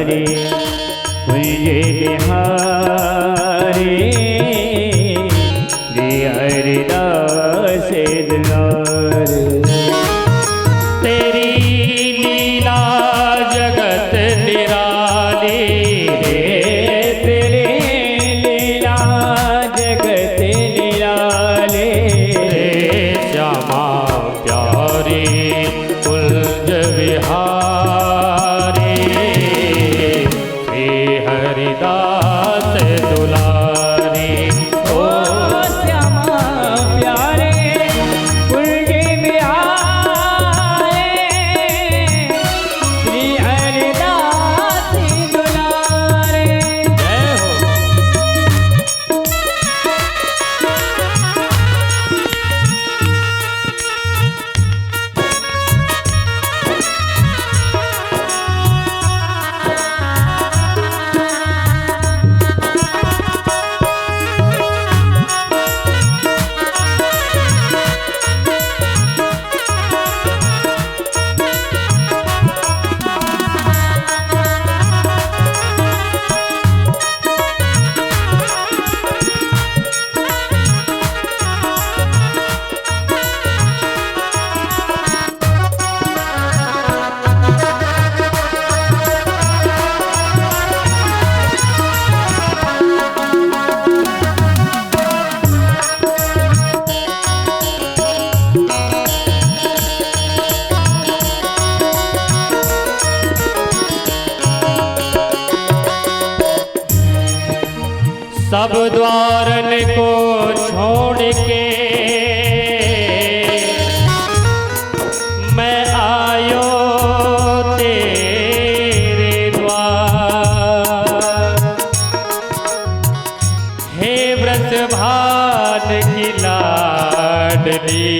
दुलारे कुंज बिहारी श्री हरिदास दुलारे। तेरी लीला जगत निराली रे, तेरी लीला जगत निराले रे। श्यामा प्यारी कुंज विहारी श्री हरिदास दुलारी। ओ श्यामा प्यारे कुंज बिहारी श्री हरिदास दुलारे। जय हो। सब द्वारन को छोड़ के मैं आयो तेरे द्वार। हे व्रतभान की लाडली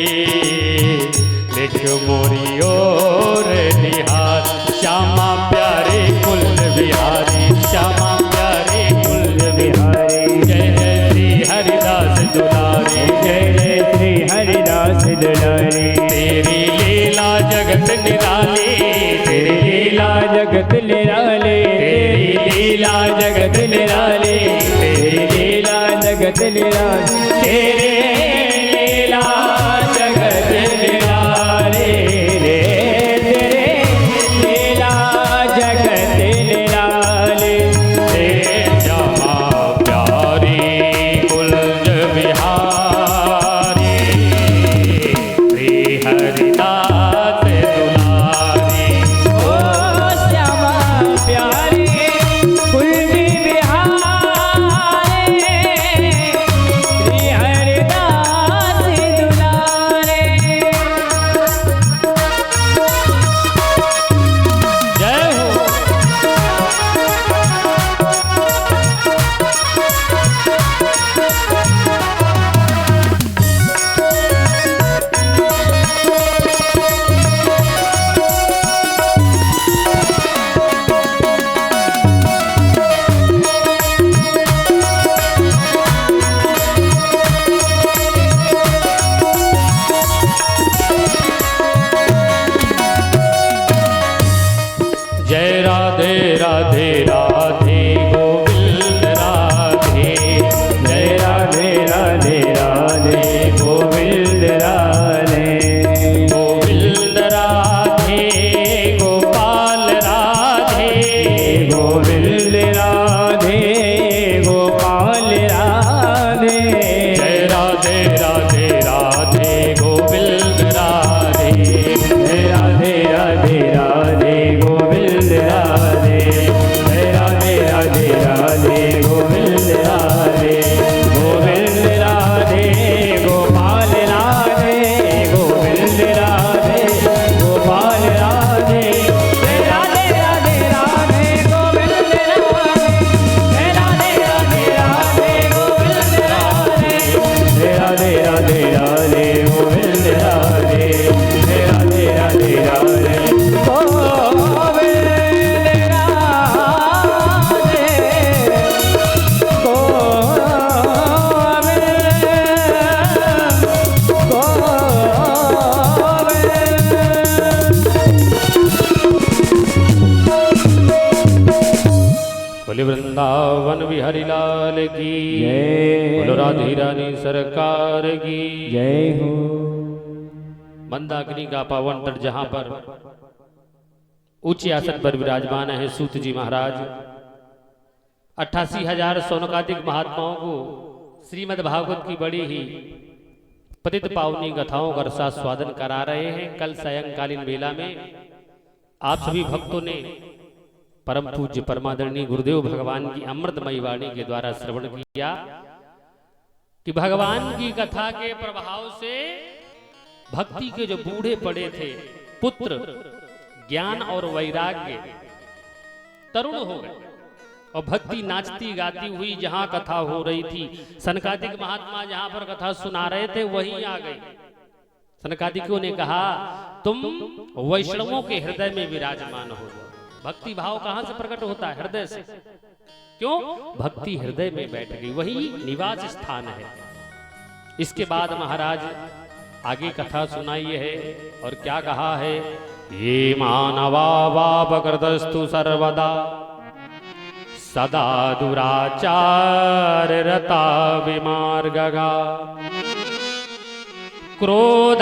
देख मोरी ओर निहार। श्यामा प्यारे कुंज बिहारी, श्यामा प्यारे कुंज बिहारी। जय जय श्री हरिदास दुलारे, जय जय श्री हरिदास दुलारे। तेरी लीला जगत निराली, तेरी लीला जगत निराले, तेरी लीला जगत निराले, तेरी लीला जगत निराले, तेरी लीला जगत निराले रे, तेरे लीला जगत निराले। श्यामा प्यारी कुंज विहारी श्री हरिदास दुलारी। ओ श्यामा प्यारे कुंज बिहारी श्री हरिदास दुलारे। जय हो। जय राधे राधे राधे गोविंद राधे। जय राधे राधे राधे गोविंद राधे। गोविंद राधे गोपाल राधे, गोविंद राधे गोपाल राधे। जय राधे राधे राधे गोविंद राधे। जय राधे राधे राधे गोविंद राधे। जय बोले वृंदावन बिहारी लाल की जय। बोलो राधे रानी सरकार की जय हो। मंदाकिनी का पावन तट जहां पर ऊंचे आसन पर विराजमान है सूत जी महाराज 88,000 सौनकादिक महात्माओं को श्रीमद् भागवत की बड़ी ही पतित पावनी कथाओं का रसास्वादन करा रहे हैं। कल सायंकालीन वेला में आप सभी भक्तों ने परम पूज्य परमादरणीय गुरुदेव भगवान की अमृतमयी वाणी के द्वारा श्रवण किया कि भगवान की कथा के प्रभाव से भक्ति के जो बूढ़े पड़े थे पुत्र ज्ञान और वैराग्य तरुण हो गए और भक्ति नाचती गाती हुई जहां कथा हो रही थी, सनकादिक महात्मा जहां पर कथा सुना रहे थे वहीं आ गए। सनकादिकों ने कहा तुम वैष्णवों के हृदय में विराजमान हो जाओ। भक्ति भाव कहां से प्रकट होता है? हृदय से। क्यों? भक्ति हृदय में बैठ गई, वही निवास स्थान है। इसके बाद महाराज आगे कथा सुनाई है और क्या कहा है? ये मानवा वापकृतस्तु सर्वदा सदा दुराचार रता विमार्गगा क्रोधाग्निदग्धा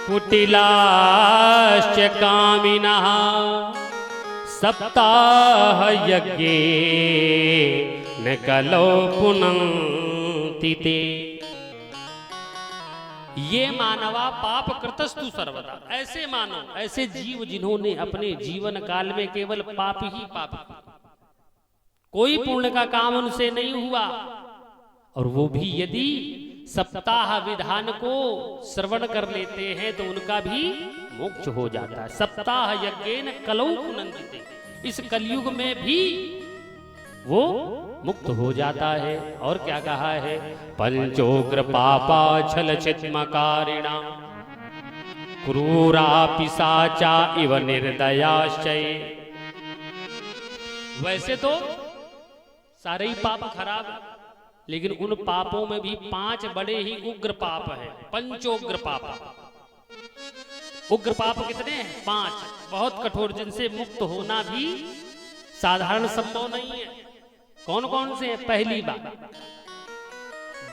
कुटिलाश्च कामिनः सप्ताह यज्ञे न कलो पुनन्ति ते। ये मानवा पाप कृतस्तु सर्वदा, ऐसे मानो, ऐसे जीव जिन्होंने अपने जीवन काल में केवल पाप ही पाप, कोई पुण्य का काम उनसे नहीं हुआ, और वो भी यदि सप्ताह विधान को श्रवण कर लेते हैं तो उनका भी मोक्ष हो जाता है। सप्ताह यज्ञेन कलौ पुनन्ति, इस कलयुग में भी वो मुक्त हो जाता है। और क्या कहा है? पंचोग्र पापा छल छिद्मकारिणा क्रूरा पिशाचा इव निर्दयाश्चय। वैसे तो सारे ही पाप खराब, लेकिन उन पापों में भी 5 बड़े ही उग्र पाप हैं। पंचोग्र पाप। उग्र पाप कितने हैं? 5, बहुत कठोर, जिनसे मुक्त होना भी साधारण संभव नहीं है। कौन कौन से? पहली बात,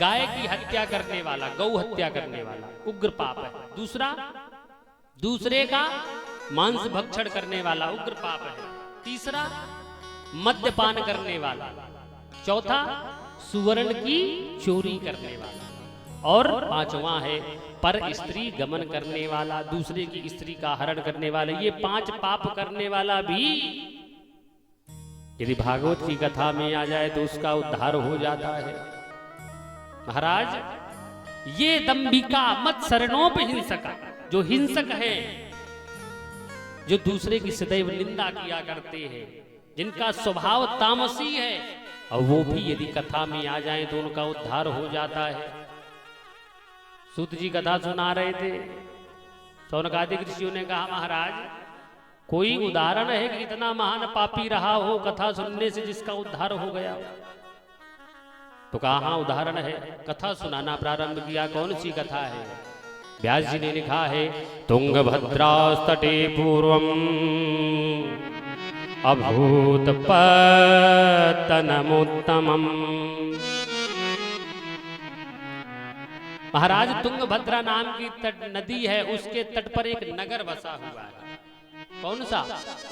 गाय की हत्या करने वाला, गौ हत्या करने वाला उग्र पाप है। दूसरा, दूसरे का मांस भक्षण करने वाला उग्र पाप है। तीसरा, मद्यपान करने वाला। चौथा, सुवर्ण की चोरी करने वाला। और 5वां है पर स्त्री गमन करने वाला, दूसरे की स्त्री का हरण करने वाला। ये 5 पाप करने वाला भी यदि भागवत की कथा में आ जाए तो उसका उद्धार हो जाता है। महाराज, ये दंभिका मत शरणोप हिंसका, जो हिंसक है, जो दूसरे की सदैव निंदा किया करते हैं, जिनका स्वभाव तामसी है, और वो भी यदि कथा में आ जाए तो उनका उद्धार हो जाता है। सूत जी कथा सुना रहे थे, सौनकादिक ऋषियों ने कहा महाराज कोई उदाहरण है कि इतना महान पापी रहा हो कथा सुनने से जिसका उद्धार हो गया? तो कहा उदाहरण है। कथा सुनाना प्रारंभ किया। कौन सी कथा है? व्यास जी ने लिखा है तुंगभद्रास्तटे पूर्वम अभूत पतनमुत्तमम्। महाराज, तुंगभद्रा नाम की नदी है, उसके तट पर एक नगर बसा हुआ है। कौन सा?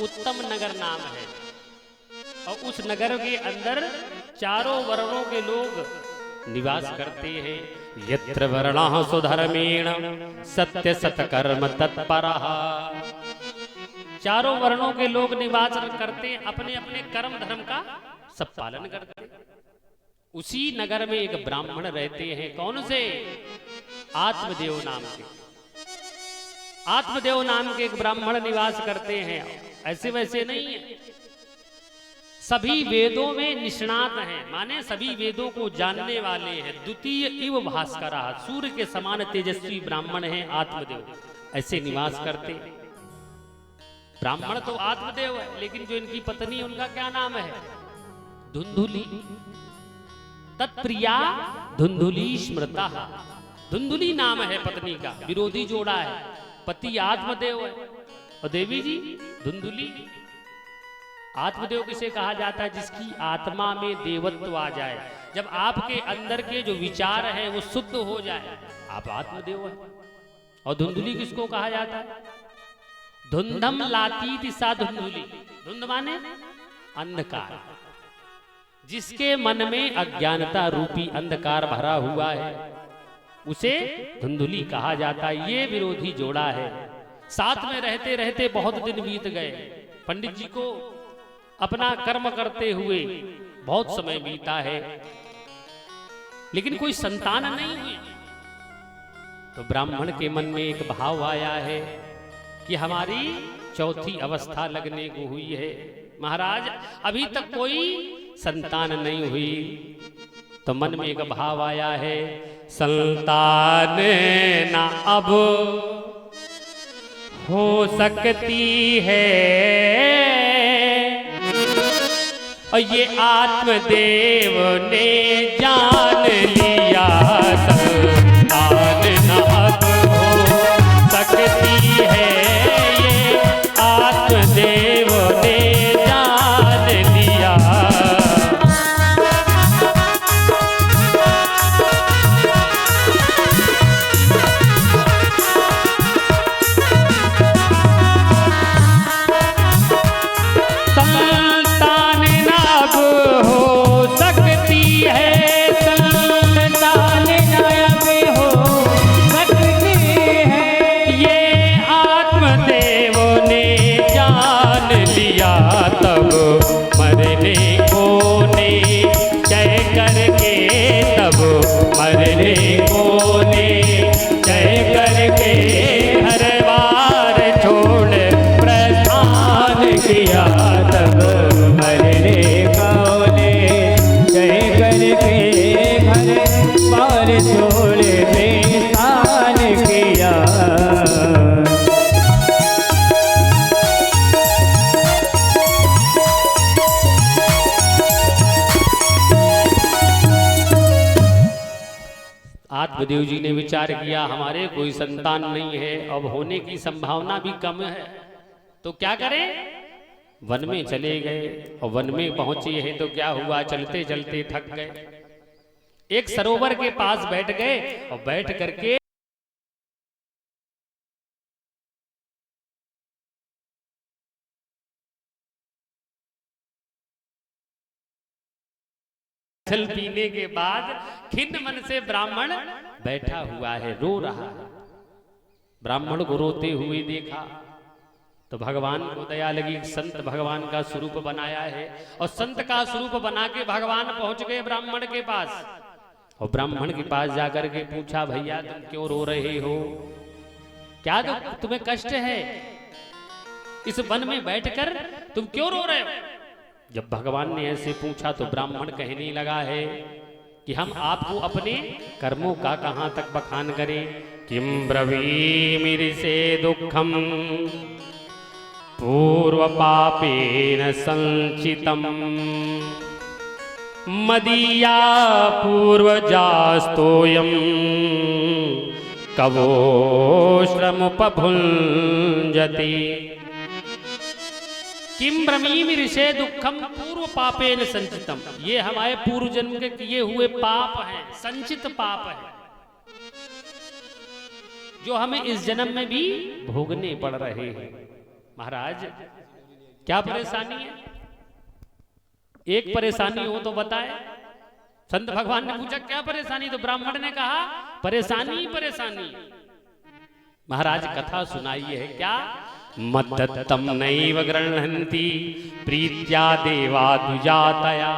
उत्तम नगर नाम है। और उस नगर के अंदर चारों वर्णों के लोग निवास करते हैं। यत्र वर्णः सुधर्मेण सत्य सतकर्म तत्परः। चारों वर्णों के लोग निवास करते हैं, अपने अपने कर्म धर्म का सब पालन करते हैं। उसी नगर में एक ब्राह्मण रहते हैं। कौन से? आत्मदेव नाम के। आत्मदेव नाम के एक ब्राह्मण निवास करते हैं। ऐसे वैसे नहीं है, सभी वेदों में निष्णात हैं, माने सभी वेदों को जानने वाले हैं। द्वितीय इव भास्कर, सूर्य के समान तेजस्वी ब्राह्मण हैं आत्मदेव। ऐसे निवास करते। ब्राह्मण तो आत्मदेव है, लेकिन जो इनकी पत्नी उनका क्या नाम है? धुंधुली। तत्प्रिया धुंधुली स्मृता। धुंधुली नाम है पत्नी का। विरोधी जोड़ा है, पति आत्मदेव है और देवी जी धुंधुली आत्मदेव किसे कहा जाता है? जिसकी आत्मा में देवत्व आ जाए, जब आपके अंदर के जो विचार हैं वो शुद्ध हो जाए, आप आत्मदेव हैं। और धुंधुली किसको कहा जाता है? धुंधम लाती दिशा धुंधुली, धुंध माने अंधकार, जिसके मन में अज्ञानता रूपी अंधकार भरा हुआ है उसे धुंधुली कहा जाता है। ये विरोधी जोड़ा है। साथ में रहते रहते बहुत दिन बीत गए। पंडित जी को अपना कर्म करते हुए बहुत समय बीता है, लेकिन कोई संतान नहीं हुई। तो ब्राह्मण के मन में एक भाव आया है कि हमारी चौथी अवस्था लगने को हुई है, महाराज अभी तक कोई संतान नहीं हुई। तो मन में एक भाव आया है, संतान ना अब हो सकती है, और ये आत्मदेव ने जान लिया, संतान ना अब हो सकती है, ये आत्मदेव ने जान लिया। आत्मदेव जी ने विचार किया, हमारे कोई संतान नहीं है, अब होने की संभावना भी कम है, तो क्या करें? वन में चले गए। और वन में पहुंचे हैं तो क्या हुआ, चलते चलते थक गए। एक सरोवर के पास बैठ गए और बैठ करके जल पीने के बाद खिन्न मन से ब्राह्मण बैठा हुआ है, रो रहा है। ब्राह्मण को रोते हुए देखा तो भगवान को दया लगी। संत भगवान का स्वरूप बनाया है और संत का स्वरूप बना के भगवान पहुंच गए ब्राह्मण के पास। और ब्राह्मण के पास जाकर के पूछा, भैया तुम क्यों रो रहे हो? क्या तुम्हें कष्ट है? इस वन में बैठकर तुम क्यों रो रहे हो? जब भगवान ने ऐसे पूछा तो ब्राह्मण कहने लगा है कि हम आपको अपने कर्मों का कहां तक बखान करें। किम ब्रवीमि से दुखम पूर्व पापेन संचितम मदीया पूर्वजास्तोयम कवो श्रमुपभुञ्जते। किम ब्रवीमि ऋषे दुखम पूर्व पापेन संचितम। ये हमारे पूर्व जन्म के किए हुए पाप हैं, संचित पाप है, जो हमें इस जन्म में भी भोगने पड़ रहे हैं। महाराज क्या परेशानी है? एक परेशानी हो तो बताए। संत भगवान ने पूछा क्या परेशानी? तो ब्राह्मण ने कहा परेशानी ही परेशानी। महाराज कथा सुनाई है क्या? मद्दत्तम नैव गृह्णन्ति प्रीत्या देवा दुजातया।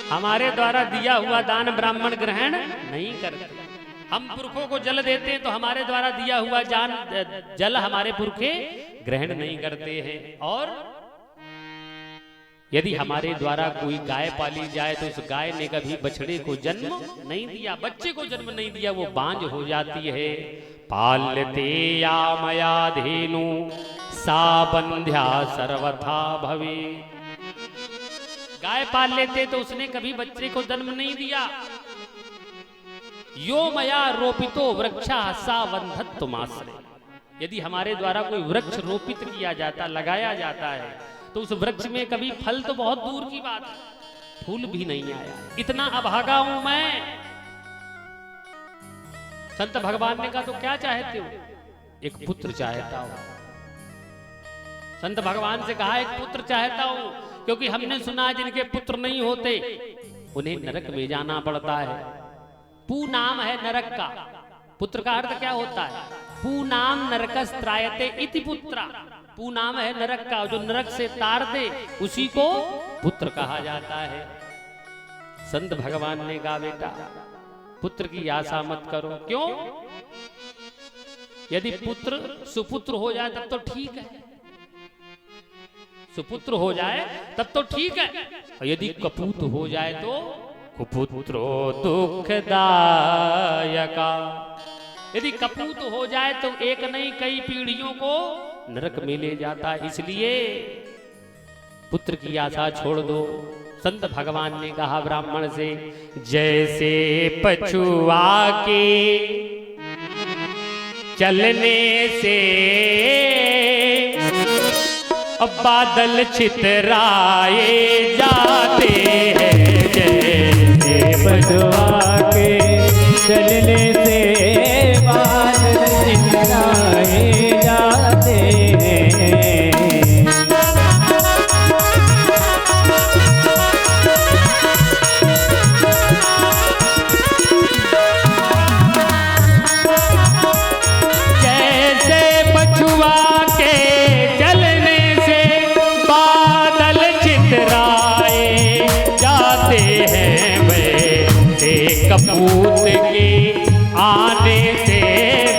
हमारे द्वारा दिया हुआ दान ब्राह्मण ग्रहण नहीं करते। हम पुरखों को जल देते हैं तो हमारे द्वारा दिया हुआ जल हमारे पुरखे ग्रहण नहीं करते हैं। और यदि हमारे द्वारा कोई गाय पाली जाए तो उस गाय ने कभी बछड़े को जन्म नहीं दिया, बच्चे को जन्म नहीं दिया, वो बांझ हो जाती है। पाल्यते या मया धेनु सा बंध्या सर्वथा भवे। गाय पाल लेते तो उसने कभी बच्चे को जन्म नहीं दिया। यो मया रोपितो वृक्षा सा बंधत्तुमाश्रय। यदि हमारे द्वारा कोई वृक्ष रोपित किया जाता, लगाया जाता है, तो उस वृक्ष में कभी फल तो बहुत दूर की बात है, फूल भी नहीं आया। इतना अभागा हूं मैं। संत भगवान ने कहा तो क्या चाहते हो? एक पुत्र चाहता हूं। संत भगवान से कहा एक पुत्र चाहता हूं, क्योंकि हमने सुना है जिनके पुत्र नहीं होते उन्हें नरक में जाना पड़ता है। पू नाम है नरक का। पुत्र का अर्थ क्या होता है? पू नाम नरकस त्रायते इति पुत्रा। पू नाम है नरक का, जो नरक से तार दे उसी को पुत्र कहा जाता है। संत भगवान ने कहा बेटा पुत्र की आशा मत करो। क्यों? यदि पुत्र सुपुत्र हो जाए तब तो ठीक है, सुपुत्र हो जाए तब तो ठीक है, और यदि कपूत हो जाए तो कुपुत्रो दुखदायका। यदि कपूत हो जाए तो एक नहीं कई पीढ़ियों को नरक में ले जाता। इसलिए पुत्र की आशा छोड़ दो। संत भगवान ने कहा ब्राह्मण से, जैसे पछुआ के चलने से अब बादल छितराए जाते हैं, जैसे पछुआ के चलने से बादल छितराए जाते हैं। कपूत के आने से,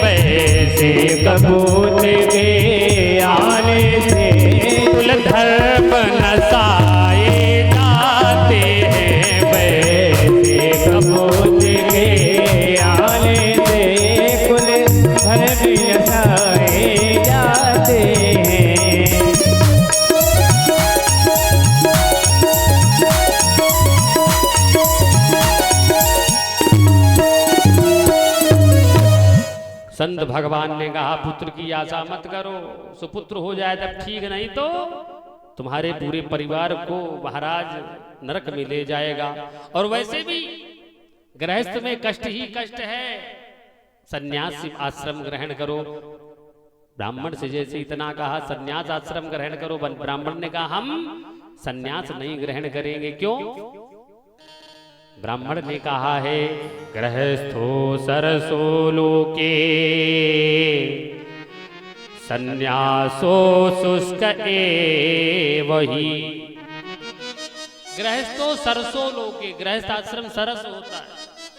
वैसे कपूत के आने से कुल धर्म नसाए जाते हैं, वैसे कपूत के आने से कुल धर्म नसाए जाते हैं। संत भगवान ने कहा पुत्र की आशा मत करो, सुपुत्र हो जाए तब ठीक, नहीं तो तुम्हारे पूरे परिवार को महाराज नरक में ले जाएगा। और वैसे भी गृहस्थ में कष्ट ही कष्ट है, सन्यास आश्रम ग्रहण करो। ब्राह्मण से जैसे इतना कहा सन्यास आश्रम ग्रहण करो, ब्राह्मण ने कहा हम सन्यास नहीं ग्रहण करेंगे। क्यों? ब्राह्मण ने कहा है गृहस्थो सरसो लोके सन्यासो शुष्क एवहि। गृहस्थो सरसो लोके, गृहस्थ आश्रम सरस होता है,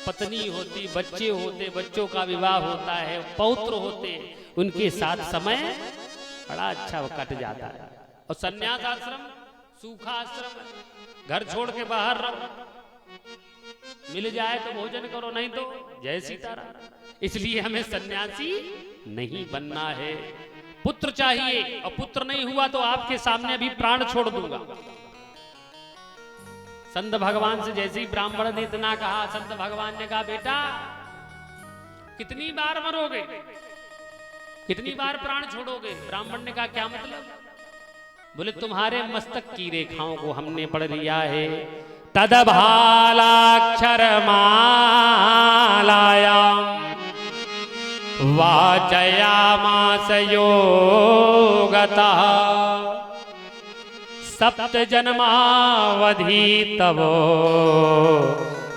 पत्नी होती, बच्चे होते, बच्चों का विवाह होता है, पौत्र होते, उनके साथ समय बड़ा अच्छा कट जाता है। और सन्यास आश्रम सूखा आश्रम, घर छोड़ के बाहर रहो, मिल जाए तो भोजन करो, नहीं तो जय सीताराम। इसलिए हमें सन्यासी नहीं बनना है। पुत्र चाहिए, और पुत्र नहीं हुआ तो आपके सामने भी प्राण छोड़ दूंगा। संत भगवान से जैसे ही ब्राह्मण ने इतना कहा, संत भगवान ने कहा बेटा कितनी बार मरोगे, कितनी बार प्राण छोड़ोगे? ब्राह्मण ने कहा क्या मतलब? बोले तुम्हारे मस्तक की रेखाओं को हमने पढ़ लिया है। तदभालाक्षरमालायां वाचयामास योगतः सप्त जन्मावधि तव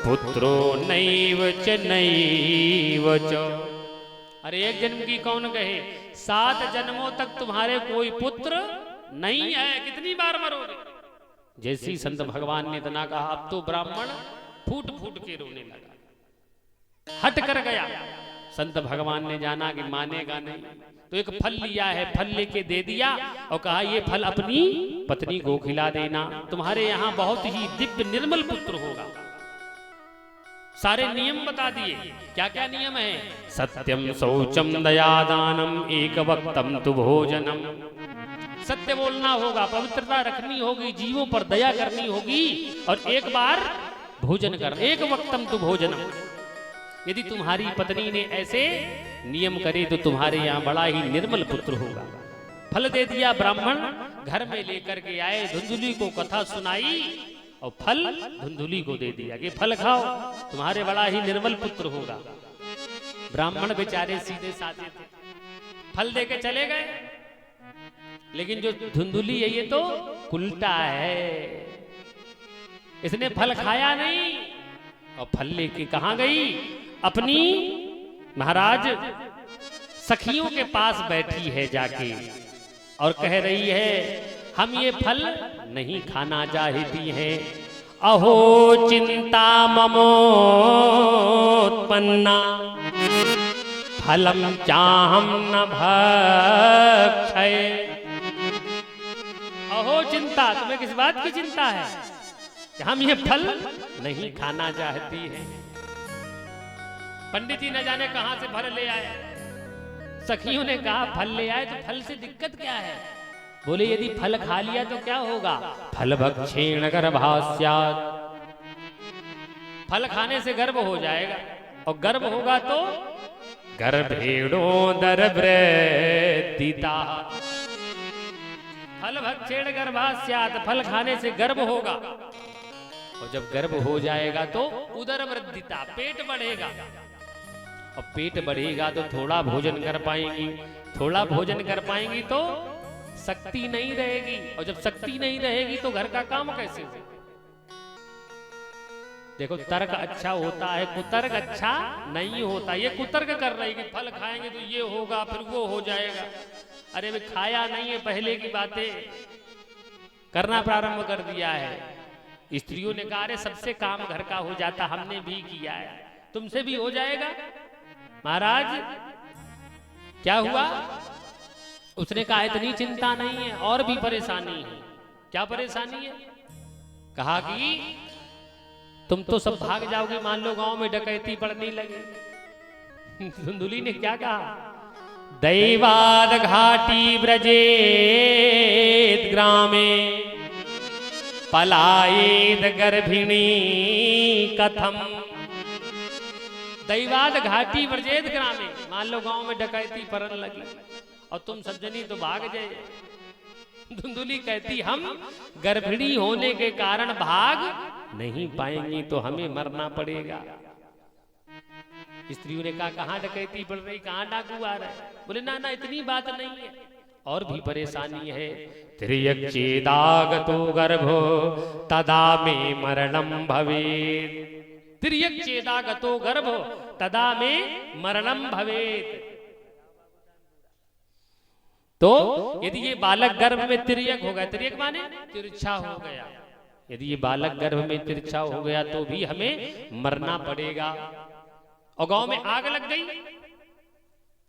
पुत्रो नैव च नैव च। अरे एक जन्म की कौन कहे, 7 जन्मों तक तुम्हारे कोई पुत्र नहीं है, कितनी बार मरोगे? जैसे ही संत भगवान ने इतना कहा, अब तो ब्राह्मण फूट फूट के रोने लगा, हट कर गया। संत भगवान ने जाना कि मानेगा नहीं, तो एक फल लिया है, फल लेके दे दिया और कहा ये फल अपनी पत्नी को खिला देना, तुम्हारे यहाँ बहुत ही दिव्य निर्मल पुत्र होगा। सारे नियम बता दिए। क्या क्या नियम है? सत्यम शौचम दयादानम एक वक्तम तु भोजनम। सत्य बोलना होगा, पवित्रता रखनी होगी, जीवों पर दया करनी होगी, और एक बार भोजन कर, एक वक्तम तु भोजनम। यदि तुम्हारी पत्नी ने ऐसे नियम करे तो तुम्हारे यहाँ बड़ा ही निर्मल पुत्र होगा। फल दे दिया ब्राह्मण, घर में लेकर के आए, धुंधुली को कथा सुनाई और फल धुंधुली को दे दिया कि फल खाओ, तुम्हारे बड़ा ही निर्मल पुत्र होगा। ब्राह्मण बेचारे सीधे साधे थे, फल दे के चले गए। लेकिन जो धुंधुली है ये तो उल्टा है, इसने फल खाया नहीं और फल लेके कहां गई? अपनी महाराज सखियों के पास बैठी है जाके और कह रही है हम ये फल नहीं खाना चाहती हैं। अहो चिंता ममोत्पन्ना फलम चाहम न भक्षये। अहो चिंता, तुम्हें किस बात की चिंता है कि हम ये फल नहीं खाना चाहती हैं। पंडित जी न जाने कहां से फल ले आए। सखियों ने कहा फल ले आए तो फल से दिक्कत क्या है? बोले यदि फल खा लिया तो क्या होगा? फल भक्षेण गर्भास्यात्, फल खाने से गर्भ हो जाएगा और गर्भ होगा तो गर्भेणोदरवृद्धिता। फल भक्षेण गर्भास्यात्, फल खाने से गर्भ होगा और जब गर्भ हो जाएगा तो उदर वृद्धिता, पेट बढ़ेगा और पेट बढ़ेगा तो थोड़ा भोजन कर पाएंगी, थोड़ा भोजन कर पाएंगी तो शक्ति नहीं रहेगी और जब शक्ति नहीं रहेगी तो घर का काम कैसे होगा? देखो तर्क अच्छा होता है, कुतर्क अच्छा नहीं होता। ये कुतर्क कर रही कि फल खाएंगे तो ये होगा फिर वो हो जाएगा। अरे वे खाया नहीं है, पहले की बातें करना प्रारंभ कर दिया है। स्त्रियों ने कहा अरे सबसे काम घर का हो जाता, हमने भी किया है, तुमसे भी हो जाएगा। महाराज क्या हुआ? उसने कहा इतनी चिंता नहीं है और भी परेशानी है। क्या परेशानी है? कहा कि तुम तो सब भाग जाओगे, मान लो गांव में डकैती पड़ने लगे। धुंधुली ने क्या कहा? दैवाद घाटी ब्रजेत ग्रामे पलायेत गर्भिणी कथम। दैवाद घाटी ब्रजेत ग्रामे, मान लो गांव में डकैती पड़ने लगी और तुम सज्जनी तो भाग जाए। धुंधुली कहती हम गर्भिणी होने के कारण भाग नहीं पाएंगी तो हमें मरना पड़ेगा। स्त्रियों ने कहा कहां डकैती पड़ रही, कहां डाकू आ रहा है? बोले ना ना इतनी बात नहीं है, और भी परेशानी है। त्रियक चेदागतो गर्भो तदा में मरणम भवेत। त्रियक चेदागतो गर्भो तदा में मरणम भवेत। तो यदि ये बालक गर्भ में तिर्यक हो गया, तिर्यक माने तिरछा हो गया, यदि ये बालक गर्भ में तिरछा हो गया तो भी हमें मरना पड़ेगा। और गांव में आग लग गई,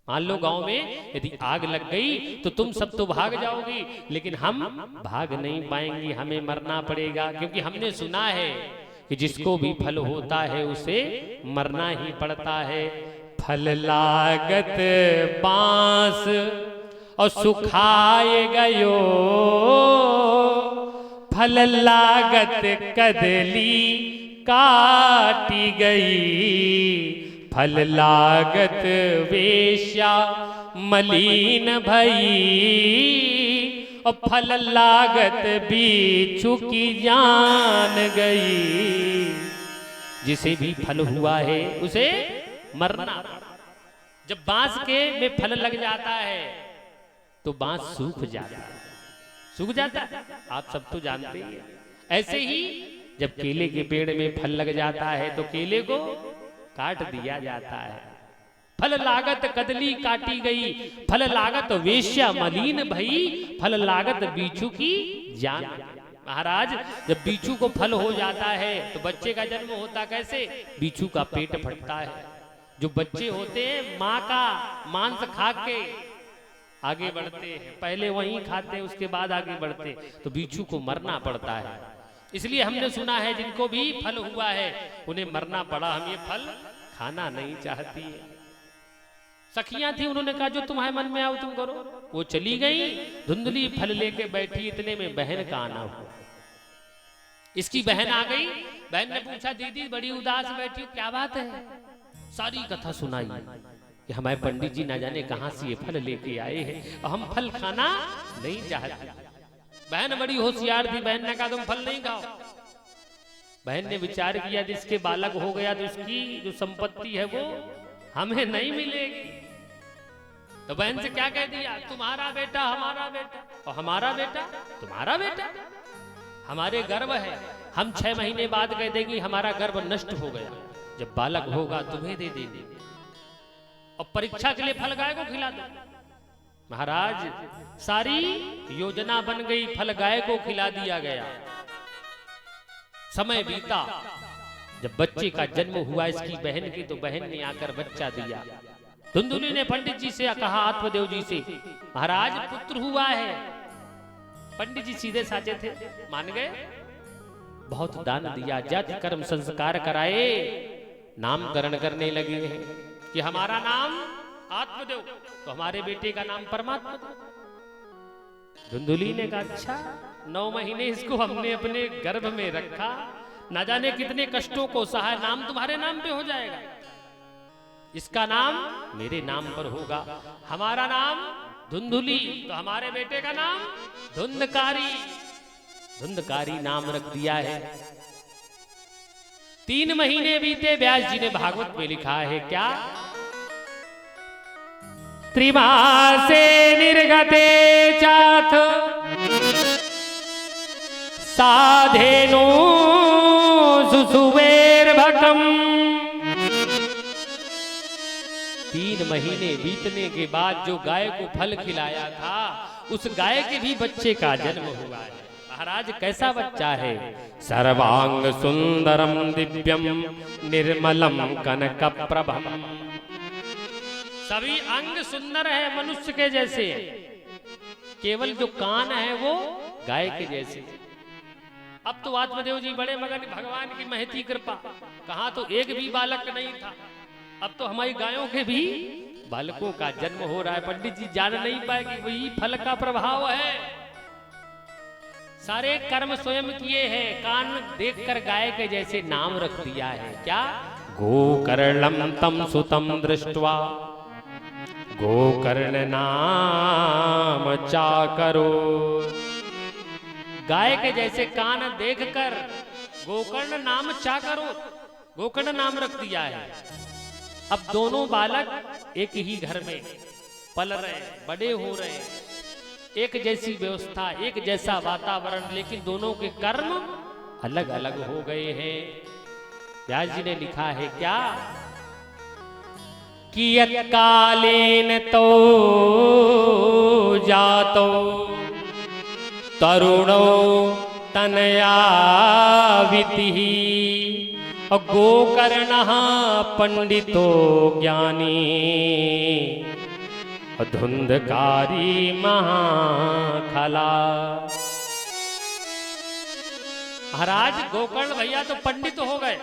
मान लो गांव में यदि आग लग गई तो तुम सब तो भाग जाओगी लेकिन हम भाग नहीं पाएंगे, हमें मरना पड़ेगा। क्योंकि हमने सुना है कि जिसको भी फल होता है उसे मरना ही पड़ता है। फल लागत बांस और सुखाए गयो, फल लागत कदली काटी गई, फल लागत वेश्या मलिन भई, और फल लागत बिच्छू की जान गई। जिसे भी फल हुआ है उसे मरना। जब बांस के में फल लग जाता है तो बांस सूख जाता है, सूख जाता है, आप सब तो जानते हैं। ऐसे ही जब केले के पेड़ में फल लग जाता है तो केले को काट दिया जाता है। फल लागत कदली काटी गई, फल लागत वेश्या मलिन भई, फल लागत बिच्छू की जान। महाराज जब बिच्छू को फल हो जाता है तो बच्चे का जन्म होता कैसे? बिच्छू का पेट फटता है। जो बच्चे होते हैं माँ का मांस खा के आगे बढ़ते हैं, पहले वहीं खाते उसके बाद आगे बढ़ते, तो बिच्छू को मरना पड़ता है। इसलिए हमने सुना है जिनको भी फल हुआ है उन्हें मरना पड़ा, हम ये फल खाना नहीं चाहती है। सखियां थी, उन्होंने कहा जो तुम्हारे मन में आओ तुम करो। वो चली गई, धुंधली फल लेके बैठी, इतने में बहन का आना हुआ। इसकी बहन आ गई, बहन ने पूछा दीदी बड़ी उदास बैठी हो, क्या बात है? सारी कथा सुनाई कि हमारे पंडित जी ना जाने कहां से ये फल लेके आए हैं और हम फल खाना नहीं चाहते। बहन बड़ी होशियार थी, बहन ने कहा तुम फल नहीं खाओ। बहन ने विचार किया कि इसके बालक हो गया तो इसकी जो संपत्ति है वो हमें नहीं मिलेगी। तो बहन से क्या कह दिया, तुम्हारा बेटा हमारा बेटा और हमारा बेटा तुम्हारा बेटा, हमारे गर्भ है, हम 6 महीने बाद कह देंगे हमारा गर्भ नष्ट हो गया, जब बालक होगा तुम्हें दे देंगे और परीक्षा के लिए फल गाय को खिला दो। महाराज सारी योजना बन गई, फल गाय को खिला दिया गया। समय बीता, जब बच्चे का जन्म हुआ इसकी बहन के, तो बहन ने आकर बच्चा दिया। धुंधुली ने पंडित जी से कहा, आत्मदेव जी से, महाराज पुत्र हुआ है। पंडित जी सीधे साचे थे, मान गए, बहुत दान दिया, जाति कर्म संस्कार कराए, नामकरण करने लगे हैं कि हमारा नाम आत्मदेव तो हमारे बेटे का नाम परमात्मा। धुंधुली ने कहा अच्छा, 9 महीने इसको हमने अपने गर्भ में रखा, ना जाने कितने कष्टों को सहा, नाम तुम्हारे नाम पे हो जाएगा, इसका नाम मेरे नाम पर होगा। हमारा नाम धुंधुली तो हमारे बेटे का नाम धुंधकारी, धुंधकारी नाम रख दिया है। 3 महीने बीते, व्यास जी ने भागवत में लिखा है क्या, त्रिमासे निर्गते चाथ साधेनो सुसुवेर्भकम्। 3 महीने बीतने के बाद जो गाय को फल खिलाया था, उस गाय के भी बच्चे का जन्म हुआ है। महाराज कैसा बच्चा है, सर्वांग सुंदरम दिव्यम निर्मलम कनक प्रभम। सभी अंग सुंदर है, मनुष्य के जैसे, केवल जो कान है वो गाय के जैसे। अब तो आत्मदेव जी बड़े मगन, भगवान की महती कृपा, कहां तो एक भी बालक नहीं था, अब तो हमारी गायों के भी बालकों का जन्म हो रहा है। पंडित जी जान नहीं पाए कि वही फल का प्रभाव है। सारे कर्म स्वयं किए हैं, कान देखकर गाय के जैसे नाम रख दिया है क्या, गोकर्णम तम सुतम दृष्ट्वा गोकर्ण नाम चाकरो। गाय के जैसे कान देखकर गोकर्ण नाम चाकरो, गोकर्ण नाम रख दिया है। अब दोनों बालक एक ही घर में पल रहे, बड़े हो रहे, एक जैसी व्यवस्था, एक जैसा वातावरण, लेकिन दोनों के कर्म अलग अलग हो गए हैं। व्यास जी ने लिखा है क्या, कियत कालेन तो जातो तरुणो तनया वितिः गोकर्णः पंडितो ज्ञानी धुंधकारी महाखला। महाराज गोकर्ण भैया तो पंडित हो गए,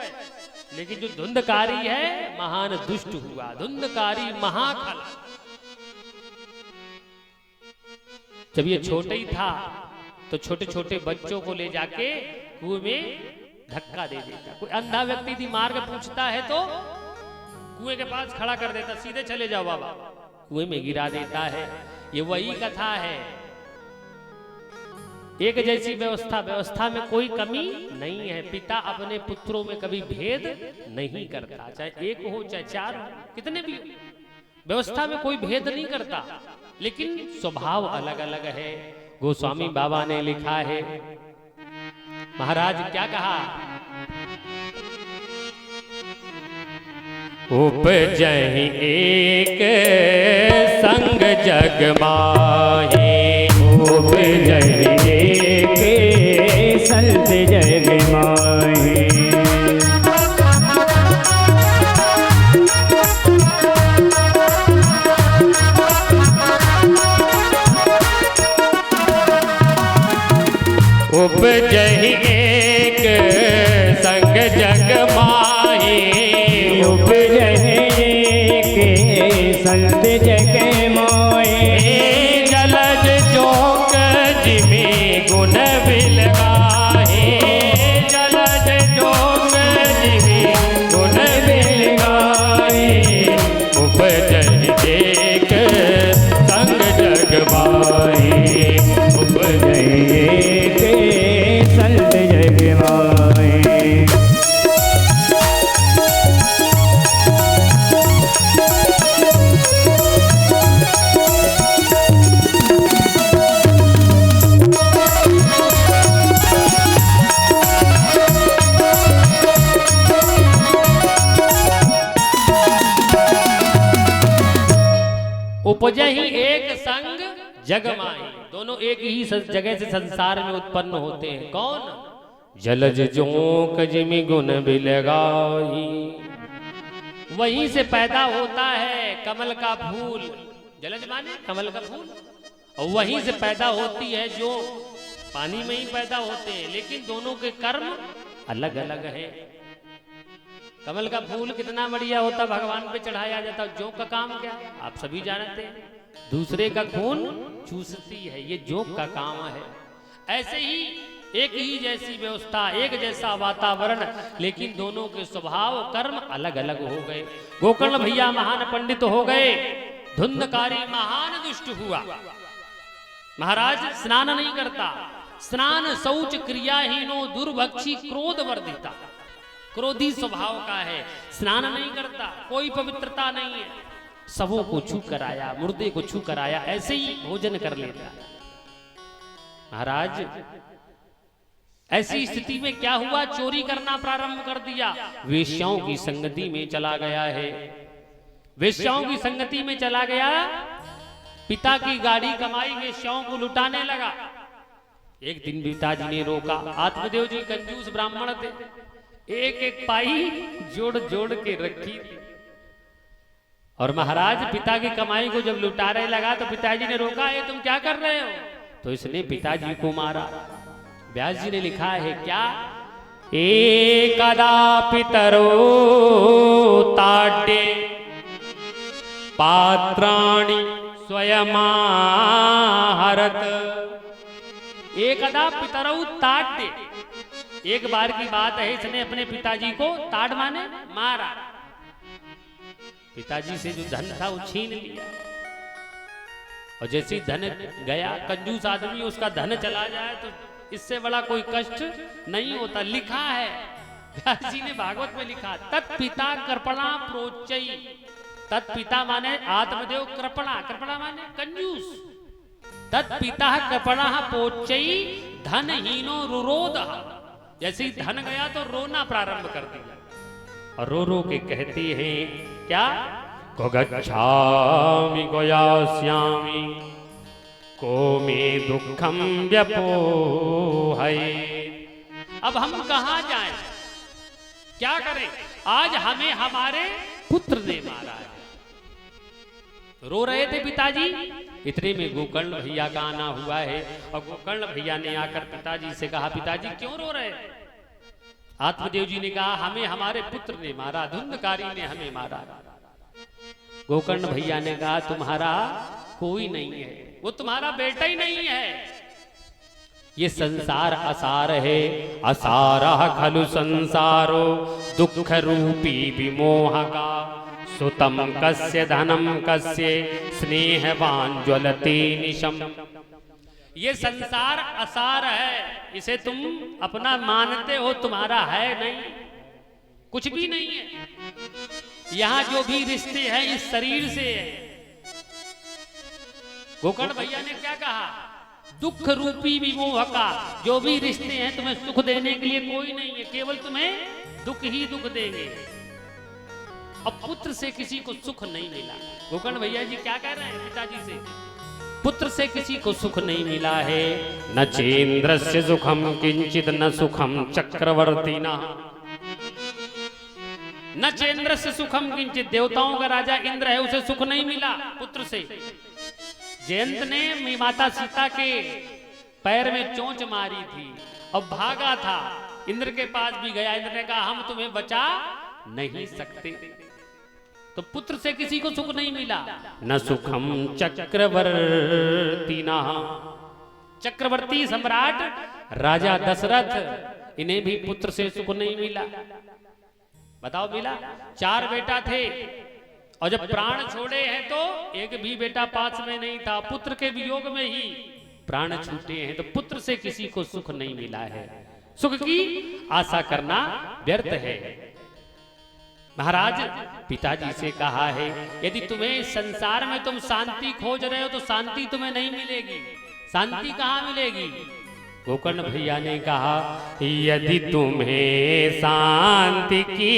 लेकिन जो धुंधकारी है महान दुष्ट हुआ, धुंधकारी महाखला। जब ये छोटे ही था तो छोटे छोटे बच्चों को ले जाके कुएं में धक्का दे देता। कोई अंधा व्यक्ति थी, मार्ग पूछता है तो कुएं के पास खड़ा कर देता, सीधे चले जाओ बाबा, कुएं में गिरा देता है। ये वही कथा है, एक जैसी व्यवस्था, व्यवस्था में कोई कमी नहीं है। पिता अपने पुत्रों में कभी भेद नहीं करता, चाहे एक हो चाहे 4 हो, कितने भी, व्यवस्था में कोई भेद नहीं करता, लेकिन स्वभाव अलग अलग है। गोस्वामी बाबा ने लिखा है, महाराज क्या कहा, उपजहि एक संग जग माहे, उपजहि एक संग जग माहे। उपजहि एक संग जग माहे, उपजहि एक संग जग माहे। जलज जोक जिमि गुण बिलगाहे, जलज जोक जिमि गुण बिलगाहे। उपजहि एक संग जग माही। दोनों एक ही जगह से संसार में उत्पन्न होते हैं। कौन? जलज जोंक जिमि गुण बिलगाही। वहीं से पैदा होता है कमल का फूल। जलज माने कमल का फूल। और वहीं से पैदा होती है जो पानी में ही पैदा होते हैं, लेकिन दोनों के कर्म अलग अलग है। कमल का फूल कितना बढ़िया होता, भगवान पे चढ़ाया जाता। जोंक का काम क्या? आप सभी जानते हैं, दूसरे का खून चूसती है, ये जोंक का काम है। ऐसे ही एक ही जैसी व्यवस्था, एक जैसा वातावरण, लेकिन दोनों के स्वभाव कर्म अलग अलग हो गए। गोकर्ण भैया महान पंडित हो गए, धुंधकारी महान दुष्ट हुआ। महाराज स्नान नहीं करता, स्नान शौच क्रियाहीनो दुर्भक्षी क्रोध वर्धिता। क्रोधी स्वभाव का है, स्नान नहीं करता, कोई पवित्रता नहीं है। सबों को छू कराया, मुर्दे को छू कराया, ऐसे ही भोजन कर लेता। महाराज ऐसी स्थिति में क्या हुआ? चोरी करना प्रारंभ कर दिया। वेश्याओं की संगति में चला गया है। वेश्याओं की संगति में चला गया, पिता की गाड़ी कमाई वेश्याओं को लुटाने लगा। एक दिन पिताजी ने रोका। आत्मदेव जी कंजूस ब्राह्मण थे, एक एक पाई जोड़ जोड़ के रखी थी। और महाराज पिता की कमाई को जब लुटाने लगा तो पिताजी ने रोका, ये तुम क्या कर रहे हो? तो इसने पिताजी को मारा। व्यास जी ने लिखा है क्या? एकदा पितरो ताड्ये पात्राणि स्वयमाहरत। एकदा पितरौ ताड्ये, एक बार की बात है, इसने अपने पिताजी को ताड़ माने मारा। पिताजी से जो धन था वो छीन लिया। और जैसे धन गया, कंजूस आदमी उसका धन चला जाए तो इससे बड़ा कोई कष्ट नहीं होता। लिखा है, व्यास जी ने भागवत में लिखा, तत्पिता कृपणा प्रोच्चयी। तत्पिता माने आत्मदेव, कृपणा, कृपणा माने कंजूस। तत्पिता कृपणा प्रोच्चयी धनहीनो रुरोध। जैसे ही धन गया तो रोना प्रारंभ कर दिया। और रो रो के कहती है क्या? को गच्छामि को यास्यामि को मे दुखम व्यपोहै। अब हम कहां जाएं, क्या करें? आज हमें हमारे पुत्र ने मारा है। रो रहे थे पिताजी, इतने में गोकर्ण भैया का आना हुआ है। और गोकर्ण भैया ने आकर पिताजी से कहा, पिताजी क्यों रो रहे? आत्मदेव जी ने कहा, हमें हमारे पुत्र ने मारा, धुंधकारी ने हमें मारा। गोकर्ण भैया ने कहा, तुम्हारा कोई नहीं है, वो तुम्हारा बेटा ही नहीं है। ये संसार असार है, असारः खलु संसारो दुख रूपी विमोह का। सुतम कस्य धनम कस्य स्नेहवान ज्वलते निशम। ये संसार असार है, इसे तुम अपना मानते हो, तुम्हारा है नहीं, कुछ भी नहीं है। यहां जो भी रिश्ते हैं इस शरीर से है। गोकर्ण भैया ने क्या कहा? दुख रूपी विमोह का। जो भी रिश्ते हैं तुम्हें सुख देने के लिए कोई नहीं है, केवल तुम्हें दुख ही दुख देंगे। अब पुत्र से किसी को सुख नहीं मिला। गोकर्ण भैया जी क्या कह रहे हैं पिताजी से? पुत्र से किसी को सुख नहीं मिला है। न चेन्द्रस्य सुखम किंचित न सुखम चक्रवर्तिना। न चेन्द्रस्य सुखम किंचित, देवताओं का राजा इंद्र है, उसे सुख नहीं मिला पुत्र से। जयंत ने माता सीता के पैर में चोंच मारी थी और भागा था, इंद्र के पास भी गया। इंद्र ने कहा, हम तुम्हें बचा नहीं सकते। तो पुत्र से किसी को सुख नहीं मिला। न सुखम चक्रवर्तिना। चक्रवर्ती सम्राट राजा दशरथ, इन्हें भी पुत्र से सुख नहीं मिला। बताओ मिला? 4 बेटा थे और जब प्राण छोड़े हैं तो एक भी बेटा पास में नहीं था। पुत्र के वियोग में ही प्राण छूटे हैं। तो पुत्र से किसी को सुख नहीं मिला है। सुख की आशा करना व्यर्थ है। महाराज पिताजी से कहा है, यदि तुम्हें संसार में तुम शांति खोज रहे हो तो शांति तुम्हें नहीं मिलेगी। शांति कहाँ मिलेगी? गोकर्ण भैया ने कहा, यदि तुम्हें शांति की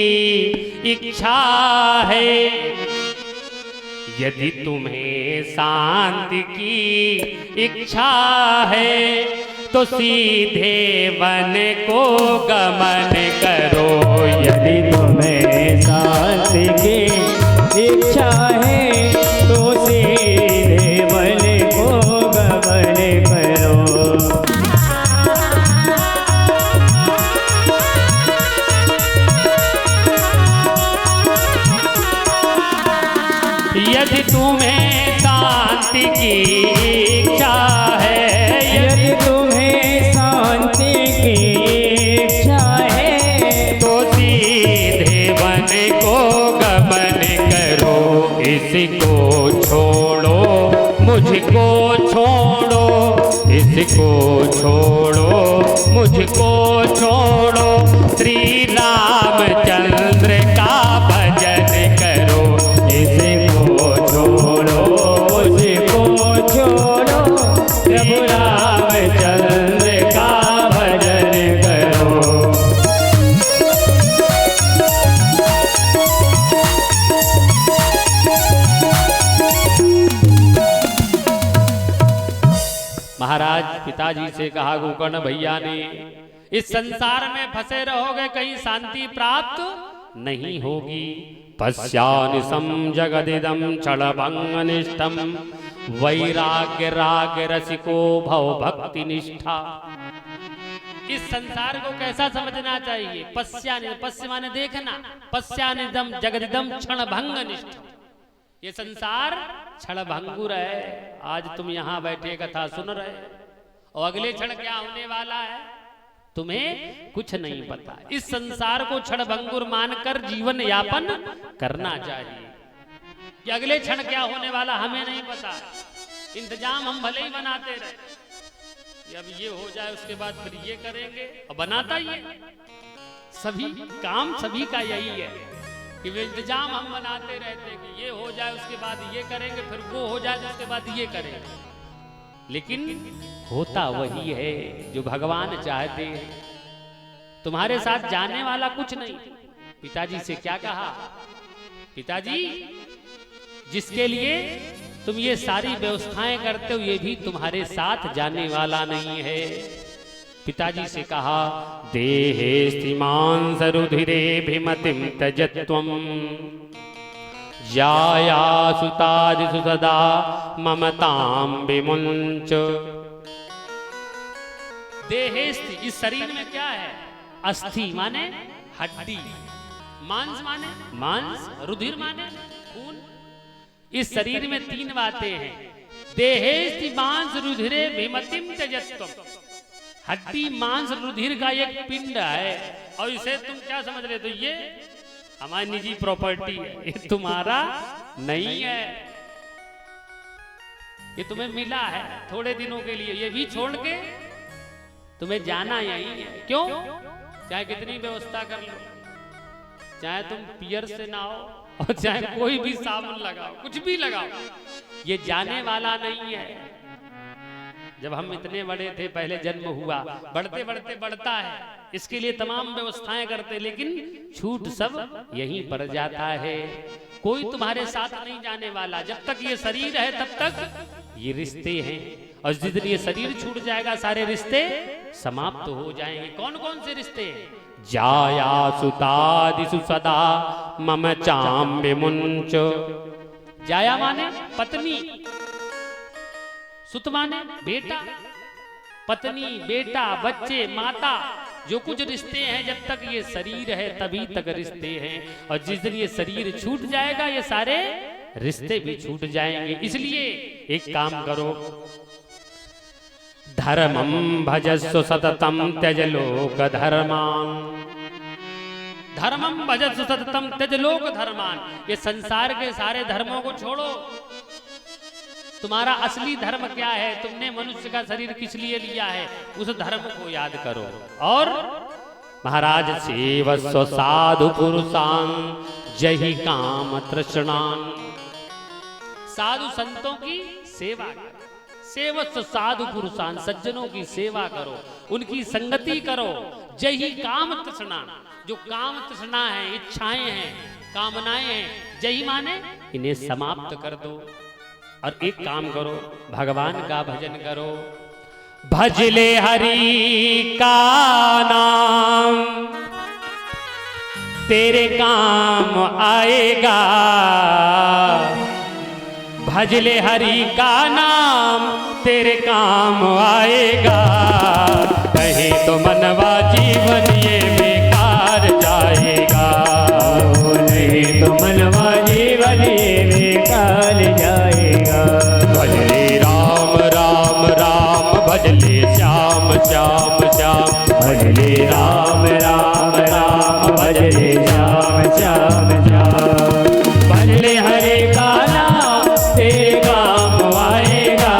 इच्छा है, यदि तुम्हें शांति की इच्छा है तो सीधे वन को गमन करो। यदि तुम्हें शांति की इच्छा है तो सीधे वन को गमन करो। यदि तुम्हें शांति की इच्छा है, यदि तुम्हें शांति की इच्छा है तो सीधे वन को गमन करो। इसको छोड़ो मुझको छोड़ो, इसको छोड़ो मुझको छोड़ो, श्री रामचंद्र का भजन करो। इसको छोड़ो मुझको छोड़ो, प्रभु रामचंद्र का भजन करो। महाराज पिताजी से कहा गोकर्ण भैया ने, इस संसार में फंसे रहोगे, कहीं शांति प्राप्त नहीं होगी। पश्यानिशं जगदिदं क्षणभंगनिष्ठं, वैराग्य राग रसिको भव भक्ति निष्ठा। इस संसार को कैसा समझना चाहिए? पश्य माने देखना, पश्यानिदम जगदिदम क्षणभंगनिष्ठ। ये संसार क्षणभंगुर है। आज तुम यहाँ बैठे कथा सुन रहे और अगले क्षण क्या होने वाला है तुम्हें कुछ नहीं पता। इस संसार को क्षणभंगुर मानकर जीवन यापन करना चाहिए कि अगले क्षण क्या होने वाला हमें नहीं पता। इंतजाम हम भले ही बनाते रहे, अब ये हो जाए उसके बाद फिर ये करेंगे, और बनाता ही है। सभी काम सभी का यही है कि वे इंतजाम हम बनाते रहते हैं कि ये हो जाए उसके बाद ये करेंगे, फिर वो हो जाए उसके बाद ये करेंगे। लेकिन होता वही है जो भगवान चाहते हैं। तुम्हारे साथ जाने वाला कुछ नहीं। पिताजी से क्या कहा? पिताजी, जिसके लिए तुम ये सारी व्यवस्थाएं करते हो, ये भी तुम्हारे साथ जाने वाला नहीं है। पिताजी से कहा, देहे स्तिमांस रुधिरे भिमतिम त्यजत्वम, जाया सुतादिषु सदा ममताम विमुंच। देहेस्ति, इस शरीर में क्या है? अस्थि माने हड्डी, मांस माने मांस, रुधिर माने खून। इस शरीर में तीन बातें हैं। देहेस्ति मांस रुधिरे भिमतिम त्यजत्वम। हड्डी मांस रुधिर का एक पिंड है, और इसे तुम क्या समझ रहे? तो ये हमारी निजी प्रॉपर्टी है, ये तुम्हारा नहीं है, ये तुम्हें मिला है थोड़े दिनों के लिए। ये भी छोड़ के तुम्हें जाना यही है। क्यों? चाहे कितनी व्यवस्था कर लो, चाहे तुम पियर से नहाओ और चाहे कोई भी साबुन लगाओ, कुछ भी लगाओ, ये जाने वाला नहीं है। जब हम इतने बड़े थे, पहले जन्म हुआ, बढ़ते बढ़ते बढ़ता है, इसके लिए तमाम व्यवस्थाएं करते, लेकिन छूट सब यहीं पड़ जाता है। कोई तुम्हारे साथ नहीं जाने वाला। जब तक ये शरीर है तब तक ये रिश्ते हैं, और जिस दिन ये शरीर छूट जाएगा सारे रिश्ते समाप्त हो जाएंगे। कौन कौन से रिश्ते हैं? जाया सुतादिषु सदा मम चाम विमुंच। जाया माने पत्नी, सुत माने बेटा, पत्नी, बेटा, बच्चे, माता, जो कुछ रिश्ते हैं, जब तक ये शरीर है तभी तक रिश्ते हैं, और जिस दिन ये शरीर छूट जाएगा ये सारे रिश्ते भी छूट जाएंगे। इसलिए एक काम करो, धर्मं भजस्व सततम त्यज लोक धर्मान। धर्मं भजस्व सततम त्यज लोक धर्मान। ये संसार के सारे धर्मों को छोड़ो। तुम्हारा असली धर्म क्या है? तुमने मनुष्य का शरीर किस लिए लिया है? उस धर्म को याद करो। और महाराज सेवस्व साधु पुरुषान जहि काम तृष्णान। साधु संतों की सेवा करो। सेवस्व साधु पुरुषान, सज्जनों की सेवा करो, उनकी संगति करो। जहि काम तृष्णा, जो काम तृष्णा है, इच्छाएं हैं, कामनाएं हैं। जही माने इन्हें समाप्त कर दो और एक काम करो, भगवान का भजन करो। भजले हरि का नाम तेरे काम आएगा, भजले हरि का नाम तेरे काम आएगा। नहीं तो मनवा जीवन ये बेकार जाएगा, नहीं तो मनवा जीवन ये बेकार जाएगा। भजले राम राम राम, भजले श्याम श्याम श्याम, भजले राम राम राम, भजले श्याम श्याम श्याम। भजले हरे का नाम तेरे काम आएगा,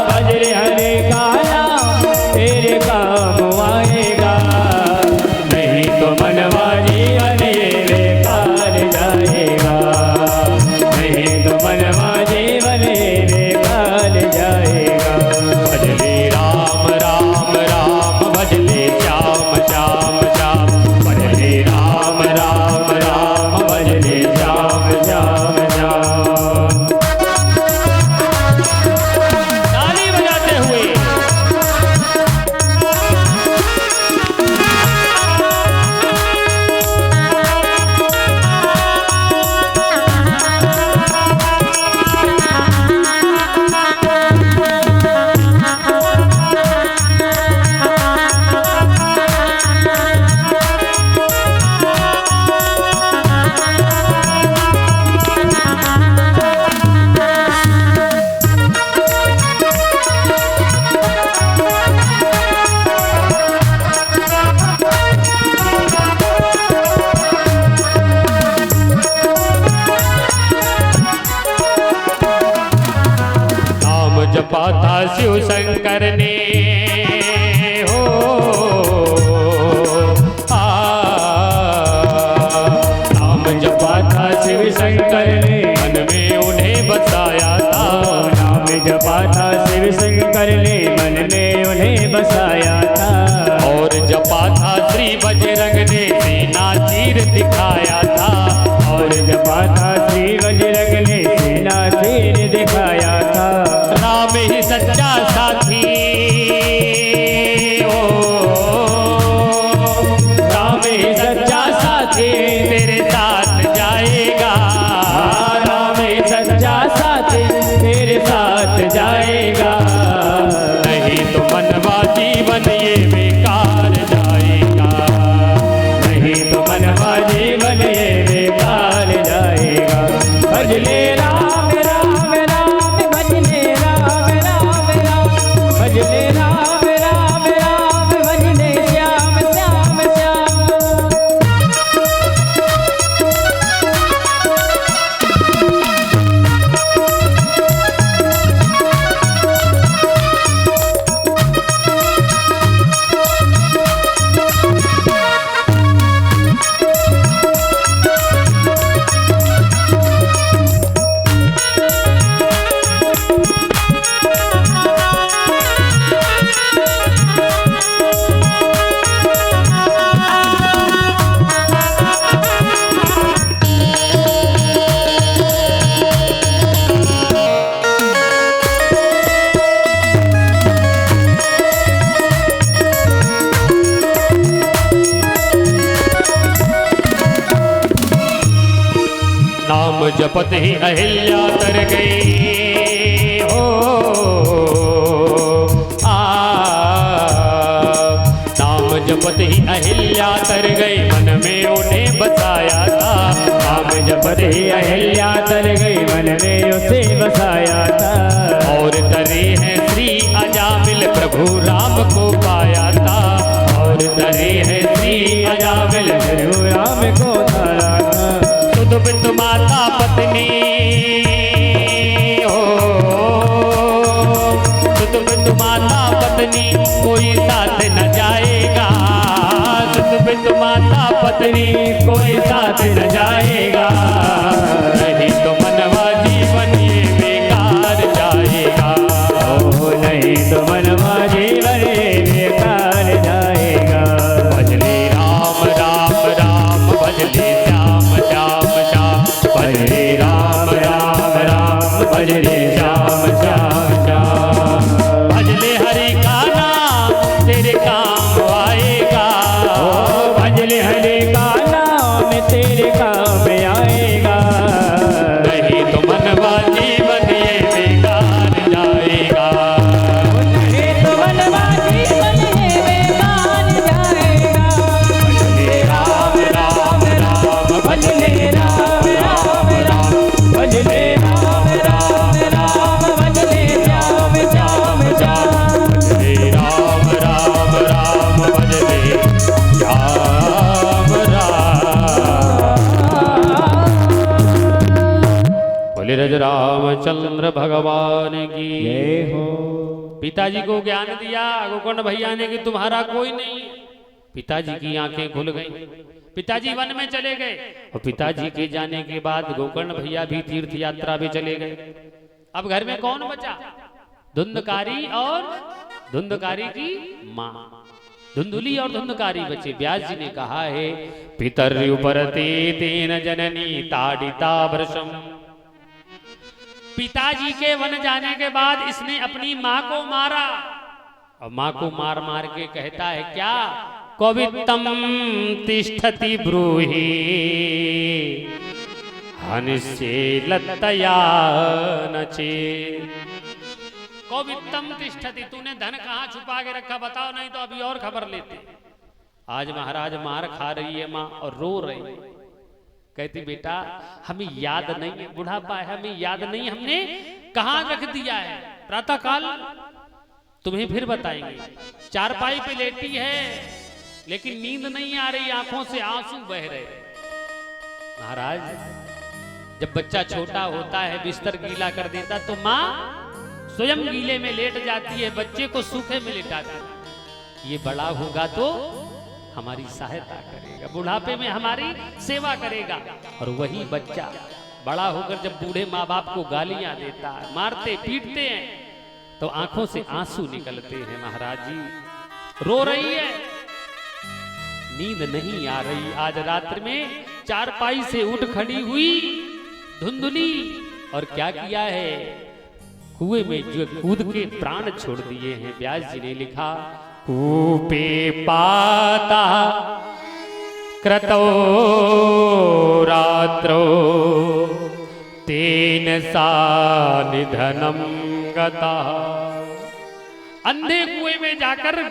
भजले हरे का नाम तेरे काम आएगा। नहीं तो मनवा जीवन ये बेकार जाएगा, नहीं तो मनवा जीवन ये बेकार जाएगा। भजले राम राम राम, भजले श्याम श्याम श्याम, भजले राम राम राम, भजले श्याम श्याम श्याम। ताली बजाते हुए जपा था शिव शंकर ने हो नाम जपा था शिव शंकर ने, मन में उन्हें बसाया था। नाम जपा था शिव शंकर ने, मन में उन्हें बसाया था। और जपा था श्री बजरंग ने, सीना चीर दिखाया था। और जपा था श्री बजरंग ने, सीना चीर दिखाया था। राम ही सच्चा साथी ओ, राम ही सच्चा साथी तेरे साथ जाएगा, राम ही सच्चा साथी तेरे साथ जाएगा। नहीं तो मनवा जीवन ये बेकार जाएगा, नहीं तो मनवा जीवन ये बेकार जाएगा। भजले राम राम राम, भजले राम राम राम, भजले राम राम राम, भजले श्याम श्याम श्याम। नाम जपत ही अहिल्या तर गई हो नाम जपत ही अहिल्या तर गई, मन में उन्हें बसाया था। नाम जपत ही अहिल्या तर गई, मन में उसे बसाया था। और तरे हैं श्री अजामिल, प्रभु राम को पाया था। और तरे हैं श्री अजामिल, प्रभु राम को पाया था। सुध बिंद माता पत्नी हो, सुध बिंद माता पत्नी कोई साथ न जाएगा, सुध बिंद माता पत्नी कोई साथ न जाएगा। नहीं तो मनवा जीवन ये बेकार जाएगा, ओ नहीं तो मनवा जीवन ये बेकार जाएगा। भजले राम राम राम, भजले श्याम श्याम श्याम, भजले राम पिताजी को ज्ञान दिया गोकर्ण भैया ने कि तुम्हारा कोई नहीं। पिताजी की आंखें खुल गई, पिताजी वन में चले गए और पिताजी के जाने के बाद गोकर्ण भैया भी तीर्थ यात्रा पे चले गए। अब घर में कौन बचा? धुंधकारी और धुंधकारी की माँ, धुंधुली और धुंधकारी बचे। व्यास जी ने कहा है पितर्युपरते तेन जननी ताड़िता भृशम। पिताजी के वन जाने के बाद इसने अपनी माँ को मारा और माँ को मार मार के कहता है क्या? कवित्तम तिष्ठति ब्रूहि हनिश्चेलतया नचे। कवित्तम तिष्ठति, तूने धन कहाँ छुपा के रखा बताओ, नहीं तो अभी और खबर लेते। आज महाराज मार खा रही है माँ और रो रही है। कहती बेटा हमें याद नहीं है, बुढ़ापा है हमें याद नहीं, हमने कहाँ रख दिया है। प्रातः काल तुम्हें फिर बताएंगे। चारपाई पे लेटी है लेकिन नींद नहीं आ रही, आंखों से आंसू बह रहे। महाराज जब बच्चा छोटा होता है बिस्तर गीला कर देता तो माँ स्वयं गीले में लेट जाती है, बच्चे को सूखे में लिटाती है। ये बड़ा होगा तो हमारी सहायता करेगा, बुढ़ापे में हमारी सेवा करेगा। और वही बच्चा बड़ा होकर जब बूढ़े माँ बाप को गालियां देता है, मारते पीटते हैं, तो आंखों से आंसू निकलते हैं। महाराज जी रो रही है, नींद नहीं आ रही। आज रात्रि में चारपाई से उठ खड़ी हुई धुंधुली और क्या किया है? कुएं में जो कूद के प्राण छोड़ दिए हैं। व्यास जी ने लिखा कूपे पाता क्रतो रात्रो तेन सा निधनम गता। अंधे कुएं में जाकर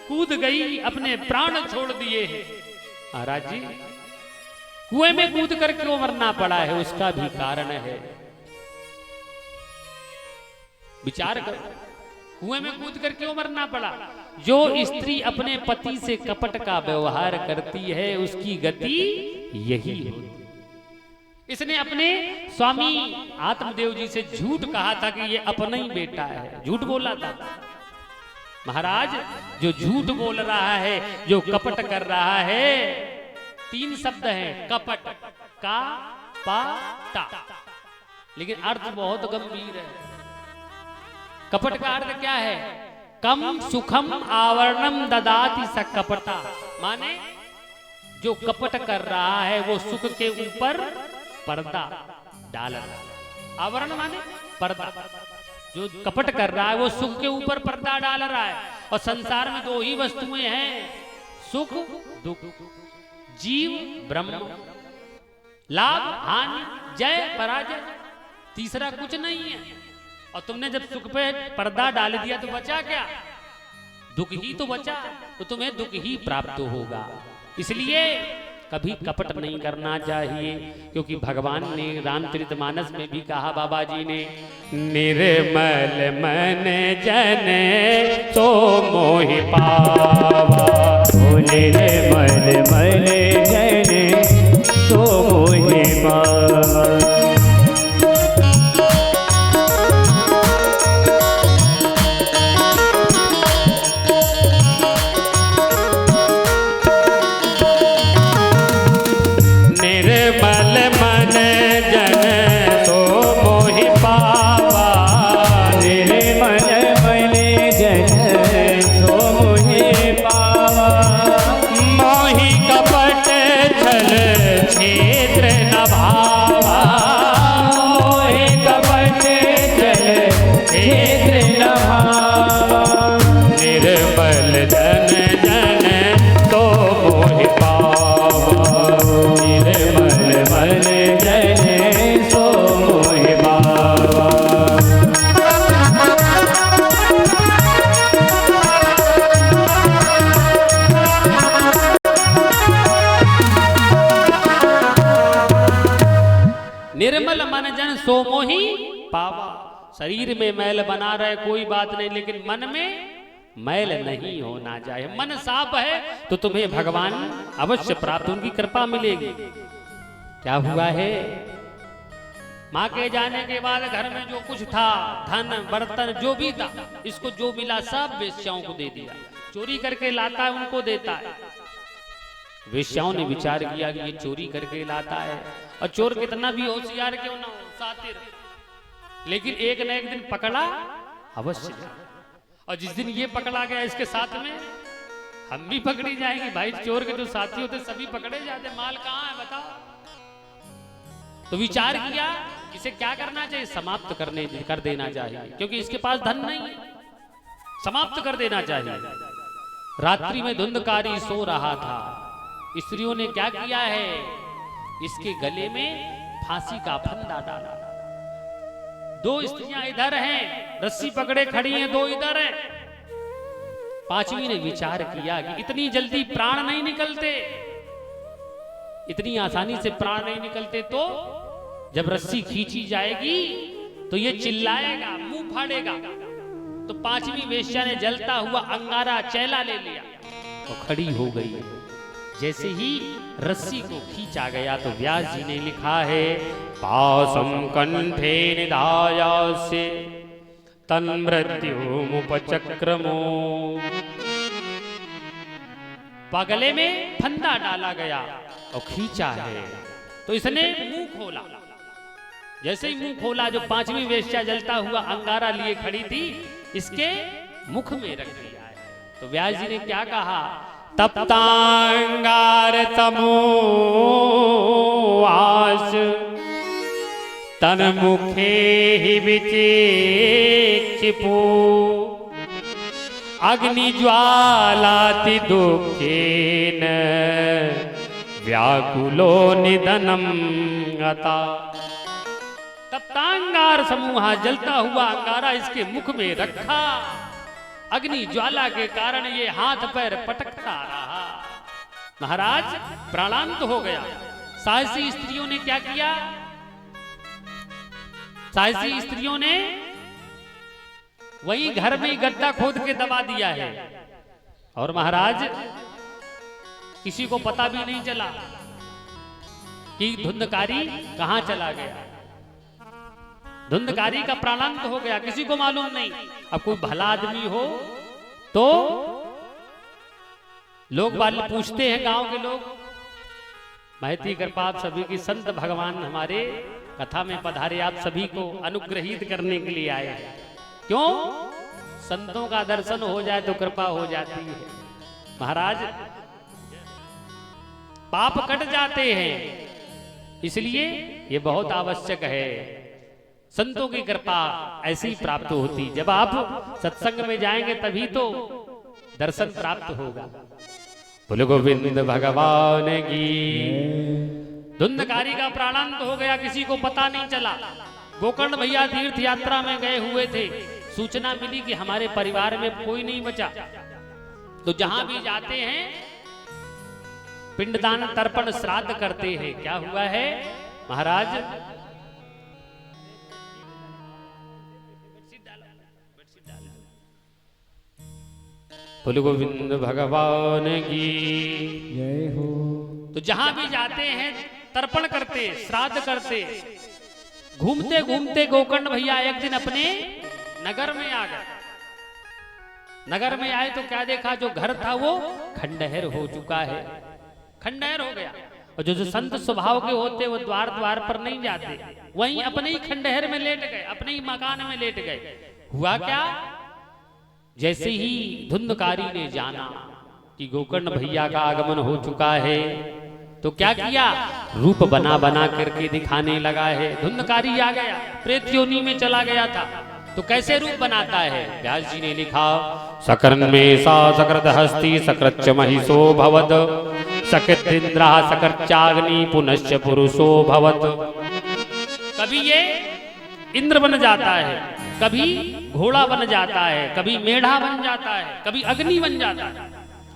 कूद गई, अपने प्राण छोड़ दिए हैं। महाराज जी कुएं में कूद कर क्यों मरना पड़ा है? उसका भी कारण है, विचार करो। कुएं में कूद कर क्यों मरना पड़ा? जो स्त्री अपने पति से कपट का व्यवहार करती है उसकी गति यही होती। इसने अपने स्वामी आत्मदेव जी से झूठ कहा था कि ये अपना ही बेटा है, झूठ बोला था। महाराज जो झूठ बोल रहा है, जो कपट कर रहा है, तीन शब्द हैं कपट का पा टा, लेकिन अर्थ बहुत गंभीर है। कपट का अर्थ क्या है? कम सुखम आवरणम ददाति स कपटा, माने जो कपट कर रहा है वो सुख के ऊपर पर्दा डाल रहा है। आवरण माने पर्दा। जो कपट कर रहा है वो सुख के ऊपर पर्दा डाल रहा है। और संसार में दो ही वस्तुएं हैं, सुख दुख, जीव ब्रह्म, लाभ हानि, जय पराजय, तीसरा कुछ नहीं है। और तुमने जब सुख पे पर्दा डाल दिया तो बचा क्या? दुख ही तो बचा, तो तुम्हें दुख ही प्राप्त होगा। इसलिए कभी कपट नहीं करना चाहिए, क्योंकि भगवान ने रामचरितमानस में भी कहा, बाबा जी ने, निर्मल मन जन तो मोहि पावा। निर्मल मन जन तो मोहि पावा। निर्मल मन जन सो मोहि पावा। शरीर में मैल बना रहे कोई बात नहीं, लेकिन मन में मैल नहीं होना चाहिए। मन साफ है तो तुम्हें भगवान अवश्य प्राप्त, उनकी कृपा मिलेगी। क्या हुआ है? माँ के जाने के बाद घर में जो कुछ था, धन बर्तन जो भी था, इसको जो मिला सब वेश्याओं को दे दिया। चोरी करके लाता है उनको देता है। वेश्याओं ने विचार किया कि ये चोरी करके लाता है, और चोर कितना भी होशियार क्यों ना हो, सातिर, लेकिन एक न एक दिन पकड़ा अवश्य। और जिस दिन ये पकड़ा गया इसके साथ में हम भी पकड़ी जाएंगे। भाई चोर के जो साथी होते सभी पकड़े जाते, माल कहाँ है बताओ। तो विचार किया इसे क्या करना चाहिए, समाप्त कर देना चाहिए, क्योंकि इसके पास धन नहीं है, समाप्त कर देना चाहिए। रात्रि में धुंधकारी सो रहा था, स्त्रियों ने क्या किया है, इसके गले में फांसी का फंदा डाला। दो स्त्रियां इधर हैं, रस्सी पकड़े खड़ी हैं, दो इधर हैं। पांचवी ने विचार किया कि इतनी जल्दी प्राण नहीं निकलते, इतनी आसानी से प्राण नहीं निकलते, तो जब रस्सी खींची जाएगी तो ये चिल्लाएगा, मुंह फाड़ेगा। तो पांचवी वेश्या ने जलता हुआ अंगारा चैला ले लिया तो खड़ी हो गई। जैसे ही रस्सी को खींचा गया तो व्यास जी ने लिखा है, पासम कंठे निधायास्य तन्मृत्युमुपचक्रमो। पगले में फंदा डाला गया और खींचा है, तो इसने मुंह खोला। जैसे ही मुंह खोला, जो पांचवी वेश्या जलता हुआ अंगारा लिए खड़ी थी, इसके मुख में रख दिया है। तो व्यास जी ने क्या कहा, तप्तांगार तमोवास तन मुखे ही विचेक्षिपो अग्नि ज्वालाति दुखेन व्याकुलो निधनम गता। तप्तांगार समूह, जलता हुआ अंगारा इसके मुख में रखा, अग्नि ज्वाला के कारण ये हाथ पैर पटकता रहा। महाराज प्राणांत हो गया। साहसी स्त्रियों ने क्या किया, साहसी स्त्रियों ने वही घर में गड्ढा खोद के दबा दिया है, और महाराज किसी को पता भी नहीं चला कि धुंधकारी कहां चला गया। धुंधकारी का प्राणांत हो गया, किसी को मालूम नहीं। अब कोई भला आदमी हो तो लोग पूछते हैं, गांव के लोग, महती कृपा आप सभी की, संत भगवान हमारे कथा में पधारे, आप सभी को अनुग्रहित करने के लिए आए हैं। क्यों? संतों का दर्शन हो जाए तो कृपा हो जाती है। महाराज पाप कट जाते हैं, इसलिए ये बहुत आवश्यक है। संतों की कृपा ऐसी ही प्राप्त होती, जब आप सत्संग में जाएंगे तभी तो दर्शन प्राप्त होगा। बोलो गोविंद भगवान की। धुंधकारी का प्राणांत हो गया, किसी को पता नहीं चला। गोकर्ण भैया तीर्थ यात्रा में गए हुए थे, सूचना मिली कि हमारे परिवार में कोई नहीं बचा। तो जहां भी जाते हैं पिंडदान तर्पण श्राद्ध करते हैं। क्या हुआ है महाराज, बोलो गोविंद भगवान की जय हो। तो जहां भी जाते हैं तर्पण करते, श्राद्ध करते। घूमते घूमते गोकर्ण भैया एक दिन अपने नगर में आ गए। नगर में आए तो क्या देखा, जो घर था वो खंडहर हो चुका है, खंडहर हो गया। और जो संत स्वभाव के होते वो द्वार द्वार पर नहीं जाते, वहीं अपने ही खंडहर में लेट गए, अपने ही मकान में लेट गए। हुआ क्या, जैसे ही धुंधकारी ने जाना कि गोकर्ण भैया का आगमन हो चुका है, तो क्या किया, रूप बना बना करके दिखाने लगा है। धुंधकारी आ गया, प्रेत योनि में चला गया था। तो कैसे रूप बनाता है, व्यास जी ने लिखा, सकर्न में सा सकृत हस्ती सकृच्च महिषो भवद सकृतिंद्रा सकर्चाग्नि पुनश्च पुरुषो भवत। कभी ये इंद्र बन जाता है, कभी घोड़ा बन जाता है, कभी मेढ़ा बन जाता है, कभी अग्नि बन जाता है।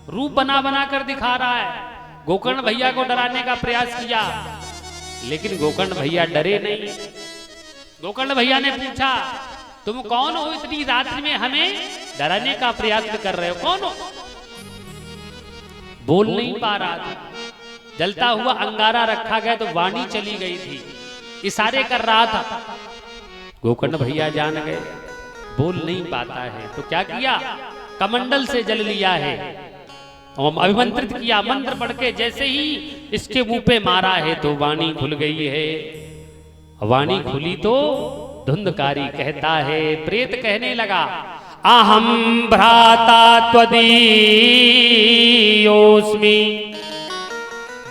रूप बना बना कर दिखा रहा है। गोकर्ण भैया को डराने का प्रयास किया, लेकिन गोकर्ण भैया डरे नहीं। गोकर्ण भैया ने पूछा, तुम कौन हो, इतनी रात्रि में हमें डराने का प्रयास कर रहे हो, कौन हो? बोल नहीं पा रहा था। जलता हुआ अंगारा रखा गया तो वाणी चली गई थी। इशारे कर रहा था। गोकर्ण भैया जान गए, बोल नहीं पाता है, तो क्या किया, कमंडल से जल लिया है और अभिमंत्रित किया। मंत्र पढ़ के जैसे ही इसके मुंह पे मारा है तो वाणी खुल गई है। वाणी खुली तो धुंधकारी कहता है, प्रेत कहने लगा, अहम भ्राता त्वदीयोस्मि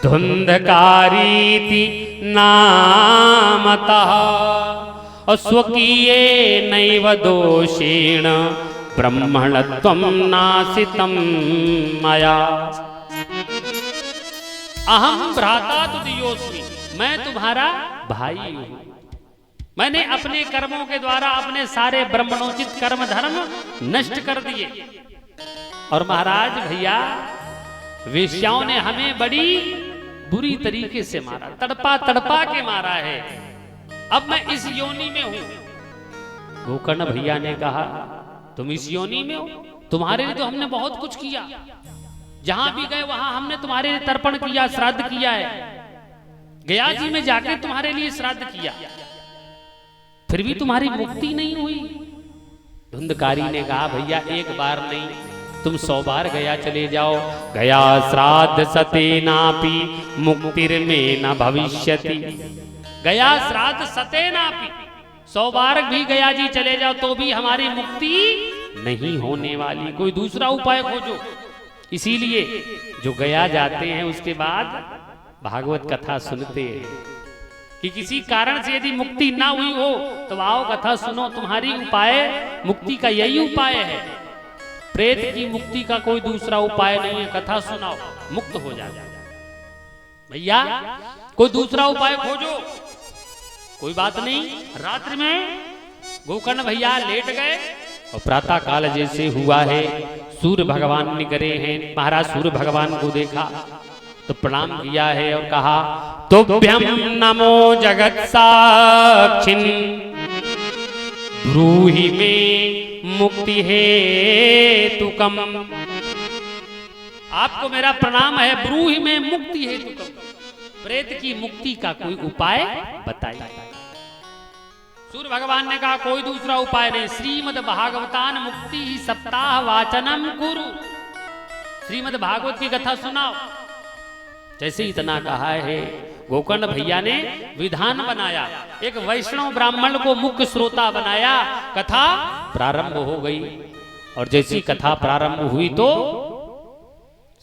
धुंधकारीति नामतः स्वकीये नैव दोषेण ब्रह्मणत्वं नासितं मया। अहम भ्राता तुदयोस्मि, मैं तुम्हारा भाई हूं। मैंने अपने कर्मों के द्वारा अपने सारे ब्रह्मणोचित कर्म धर्म नष्ट कर दिए। और महाराज भैया वेश्याओं ने हमें बड़ी बुरी तरीके से मारा, तड़पा तड़पा के मारा है। अब मैं इस योनि में हूं। गोकर्ण भैया ने कहा, तुम इस योनि में हो, तुम्हारे लिए तो हमने बहुत कुछ किया, जहां भी गए वहां हमने तुम्हारे लिए तर्पण किया, श्राद्ध किया है, गया जी में जाके तुम्हारे लिए श्राद्ध किया, फिर भी तुम्हारी मुक्ति नहीं हुई। धुंधकारी ने कहा, भैया एक बार नहीं, तुम 100 बार गया चले जाओ, गया श्राद्ध सतेनापि मुक्तिर्मे न भविष्यति। गया श्राद्ध सतेनापि, 100 बार भी गया जी चले जाओ तो भी हमारी मुक्ति नहीं होने वाली, कोई दूसरा उपाय खोजो। इसीलिए जो गया जाते हैं उसके बाद भागवत कथा सुनते हैं कि किसी कारण से यदि मुक्ति ना हुई हो तो आओ कथा सुनो, तुम्हारी उपाय मुक्ति का यही उपाय है। प्रेत की मुक्ति का कोई दूसरा उपाय नहीं है, कथा सुनाओ मुक्त हो जाए। भैया कोई दूसरा उपाय खोजो। कोई बात नहीं, रात्रि में गोकर्ण भैया लेट गए और प्रातः काल जैसे हुआ है, सूर्य भगवान निकले हैं। महाराज सूर्य भगवान को देखा तो प्रणाम किया है और कहा, तुभ्यं नमो जगत साक्षिन् ब्रूहि मे मुक्ति हेतुकम्। आपको मेरा प्रणाम है, ब्रूहि में मुक्ति हेतुकम्, प्रेत की मुक्ति का कोई उपाय बताइए। सूर्य भगवान ने कहा, कोई दूसरा उपाय नहीं, श्रीमद् भागवतान मुक्ति ही सप्ताह वाचनम कुरु, श्रीमद् भागवत की कथा सुनाओ। जैसे इतना कहा है, गोकर्ण भैया ने विधान बनाया, एक वैष्णव ब्राह्मण को मुख्य श्रोता बनाया, कथा प्रारंभ हो गई। और जैसी कथा प्रारंभ हुई तो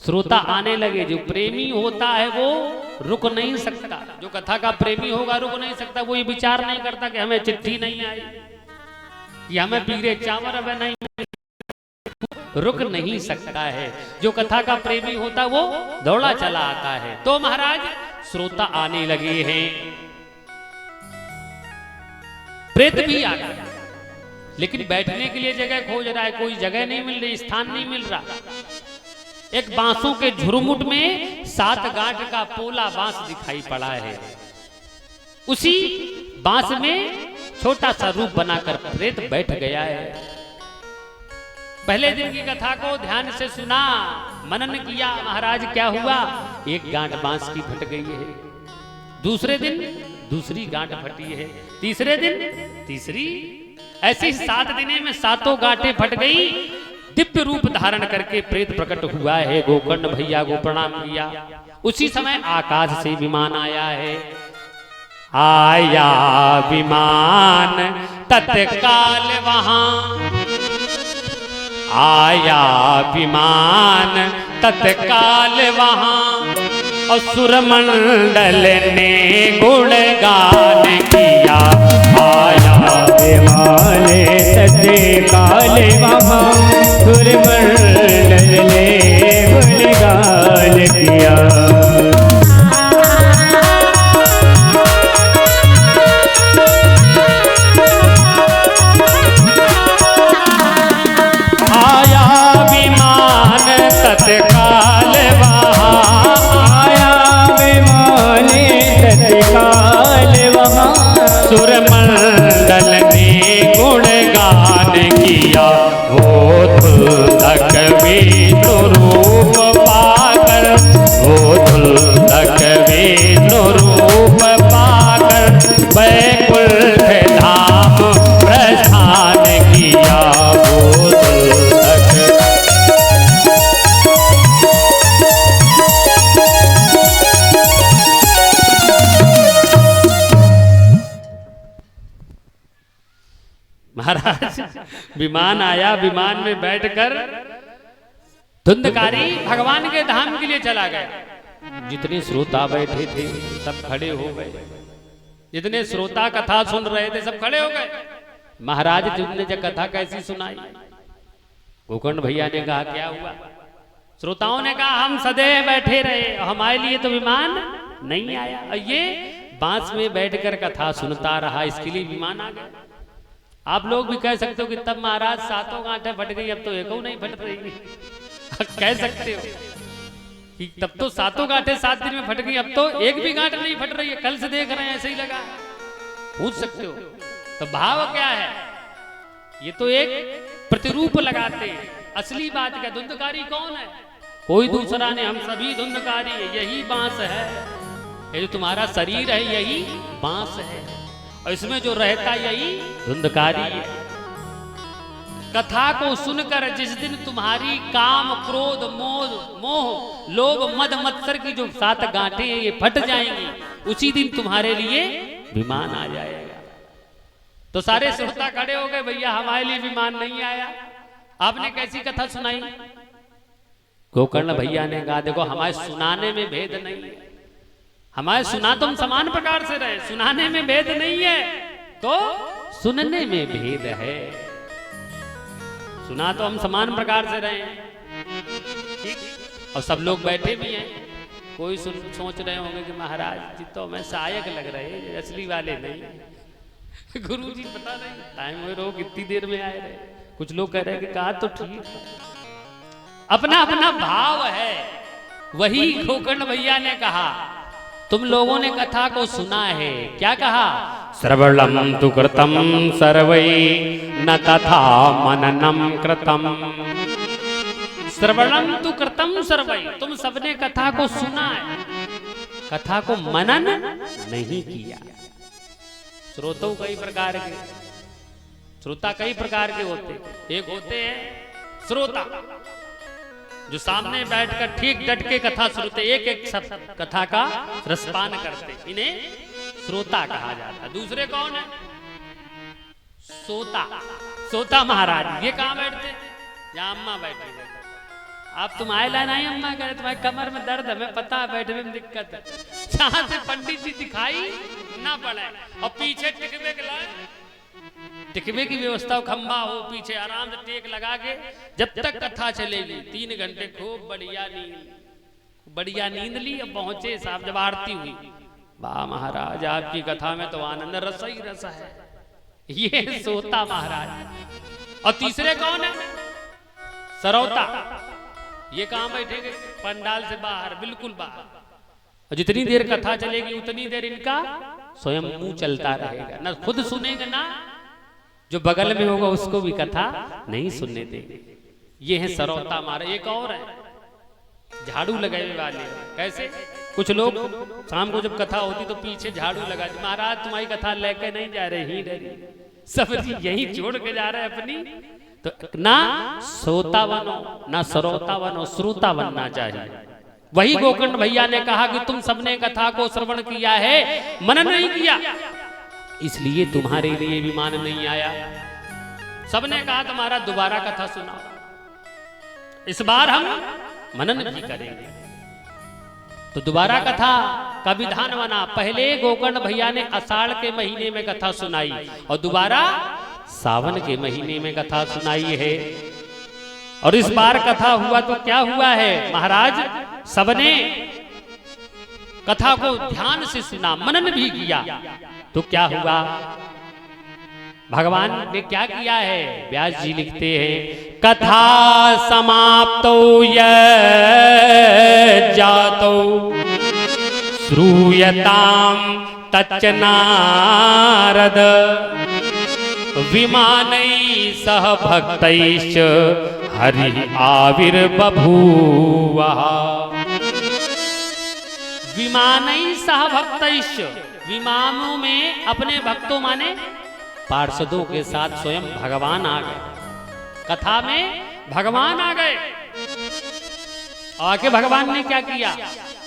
श्रोता आने लगे। जो प्रेमी होता है वो रुक नहीं सकता, जो कथा का प्रेमी होगा रुक नहीं सकता। वो ये विचार नहीं करता कि हमें चिट्ठी नहीं आई, कि हमें पीले चावल अब नहीं, रुक नहीं सकता है। जो कथा का प्रेमी होता वो दौड़ा चला आता है। तो महाराज श्रोता आने लगे हैं, प्रेत भी आ गया, लेकिन बैठने के लिए जगह खोज रहा है, कोई जगह नहीं मिल रही, स्थान नहीं मिल रहा। एक बांसों के झुरमुट में 7 गांठ का पोला बांस दिखाई पड़ा है। उसी बांस में छोटा सा रूप बनाकर प्रेत बैठ गया है। पहले दिन की कथा को ध्यान से सुना, मनन किया, महाराज क्या हुआ, एक गांठ बांस की फट गई है, दूसरे दिन दूसरी गांठ फटी है, तीसरे दिन तीसरी, ऐसी 7 दिने में 7 गांठें फट गई। दिव्य रूप धारण करके प्रेत प्रकट हुआ है। गोकर्ण भैया को प्रणाम किया। उसी समय आकाश से विमान आया है। आया विमान तत्काल वहां, आया विमान तत्काल वहां, और सुरमंडल ने गुणगान किया। आया विमान तत्काल वहां, सुरमंडल ने गुणगान किया। तत्काल वहां, आया विमान तत्काल वहां, सुरमंडल ने गुणगान किया। वो तक भी महाराज विमान आया, विमान में बैठकर धुंधकारी भगवान के धाम के लिए चला गया। जितने श्रोता बैठे थे सब खड़े हो गए, जितने श्रोता कथा सुन रहे थे सब खड़े हो गए। महाराज तुमने जब कथा कैसी सुनाई? गोकर्ण भैया ने कहा क्या हुआ? श्रोताओं ने कहा हम सदैव बैठे रहे, हमारे लिए तो विमान नहीं आया, और ये बांस में बैठकर कथा सुनता रहा, इसके लिए विमान आ गया। आप लोग भी कह सकते हो कि तब महाराज सातों गांठें फट गई, अब तो एक नहीं फट रही। कह सकते हो कि तब तो सातों गांठें 7 दिन में फट गई, अब तो एक भी गांठ नहीं फट रही है, कल से देख रहे हैं ऐसे ही लगा। पूछ सकते हो तो भाव क्या है? ये तो एक प्रतिरूप लगाते हैं, असली बात क्या? धुंधकारी कौन है? कोई दूसरा नहीं, हम सभी धुंधकारी है, यही बांस है, ये जो तुम्हारा शरीर है यही बांस है, और इसमें जो रहता यही धुंधकारी है। कथा को सुनकर जिस दिन तुम्हारी काम क्रोध मोह लोभ मद मत्सर की जो 7 गांठें ये फट जाएंगी, उसी दिन तुम्हारे लिए विमान आ जाएगा। तो सारे श्रोता खड़े हो गए, भैया हमारे लिए विमान नहीं आया, आपने कैसी कथा सुनाई? गोकर्ण भैया ने कहा देखो हमारे सुनाने में भेद नहीं है, हमारे सुना तो हम समान प्रकार से रहे, सुनाने में भेद नहीं है, तो सुनने में भेद है। सुना तो हम समान प्रकार से रहे हैं, ठीक, और सब लोग बैठे भी हैं। कोई सोच रहे होंगे कि महाराज जी तो हमें सहायक लग रहे हैं, असली वाले नहीं। गुरु जी पता नहीं टाइम हुए लोग कितनी देर में आए रहे। कुछ लोग कह रहे हैं कि कहा तो ठीक है, अपना अपना भाव है। वही गोकर्ण भैया ने कहा, तुम लोगों ने कथा को सुना है, क्या कहा? श्रवणम तु कृतम सर्वै न तथा मननम कृतम। श्रवणम तु कृतम सर्वै, तुम सबने कथा को सुना है, कथा को मनन नहीं किया। श्रोता कई प्रकार के, श्रोता कई प्रकार के होते। एक होते हैं श्रोता जो सामने बैठकर ठीक डट के कथा सुनते, एक एक शब्द कथा का रसपान करते, इन्हें श्रोता कहा जाता। दूसरे कौन है? सोता। सोता महाराज ये कहाँ बैठते? यहाँ अम्मा बैठे। आप तुम आए लाइन आई अम्मा कह रहे तुम्हारे कमर में दर्द है, हमें पता है बैठने में दिक्कत है, जहां से पंडित जी दिखाई ना पड़े, और पीछे टिकवे के लाए, टिकवे की व्यवस्था हो, खंबा हो, पीछे आराम से टेक लगा के जब तक कथा चलेगी 3 घंटे खूब बढ़िया नींद ली। अब पहुंचे साहब जब आरती हुई, वाह महाराज आपकी कथा में तो आनंद रस ही रस है। ये सोता महाराज। और तीसरे कौन है? सरौता। ये कहां बैठेंगे? पंडाल से बाहर, बिल्कुल बाहर, और जितनी देर कथा चलेगी उतनी देर इनका स्वयं मुंह चलता रहेगा, ना खुद सुनेंगे ना जो बगल में होगा उसको भी कथा नहीं सुनने देंगे। ये है सरौता महाराज। एक और है झाड़ू लगाने वाले। कैसे? कुछ लोग शाम को जब कथा होती तो पीछे झाड़ू लगा, महाराज तुम्हारी कथा लेके नहीं जा रहे, ही डरी सब यही छोड़ के जा रहे अपनी। तो ना सोता बनो ना सरोता बनो, श्रोता बनना चाहिए। वही गोकर्ण भैया ने कहा कि तुम सबने कथा को श्रवण किया है, मनन नहीं किया, इसलिए तुम्हारे लिए विमान नहीं आया। सबने कहा तुम्हारा दोबारा कथा सुनाओ, इस बार हम मनन भी करेंगे। तो दोबारा कथा का विधान बना। पहले गोकर्ण भैया ने आषाढ़ के महीने में कथा सुनाई, और दोबारा सावन के महीने में कथा सुनाई है। और इस बार कथा हुआ तो क्या हुआ है महाराज? सबने कथा को ध्यान से सुना, मनन भी किया। तो क्या हुआ? भगवान ने क्या किया है? व्यास जी लिखते हैं, कथा समाप्तो जातो श्रूयताम तच्च नारद विमानै सह भक्तैश्च हरि आविर्बभूव। विमानै सह भक्तैश्च, विमानों में अपने भक्तों माने पार्षदों के साथ स्वयं भगवान आ गए। कथा में भगवान आ गए। आके भगवान ने क्या किया?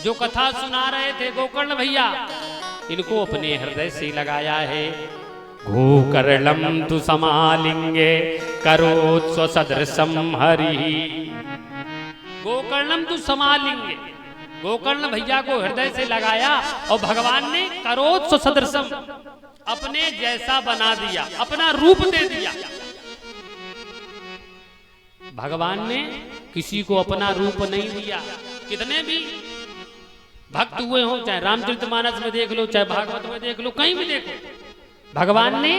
जो कथा सुना रहे थे गोकर्ण भैया, इनको अपने हृदय से लगाया है। गोकर्णम तु समालिंगे करोत्स्व सदृशम हरि। गोकर्णम तु समालिंगे, गोकर्ण भैया को हृदय से लगाया और भगवान ने करोत्स्व सदृशम अपने जैसा बना दिया, अपना रूप दे दिया। भगवान ने किसी को अपना रूप नहीं दिया। कितने भी भक्त हुए हो, चाहे रामचरितमानस में देख लो, चाहे भागवत में देख लो, कहीं भी देखो, भगवान ने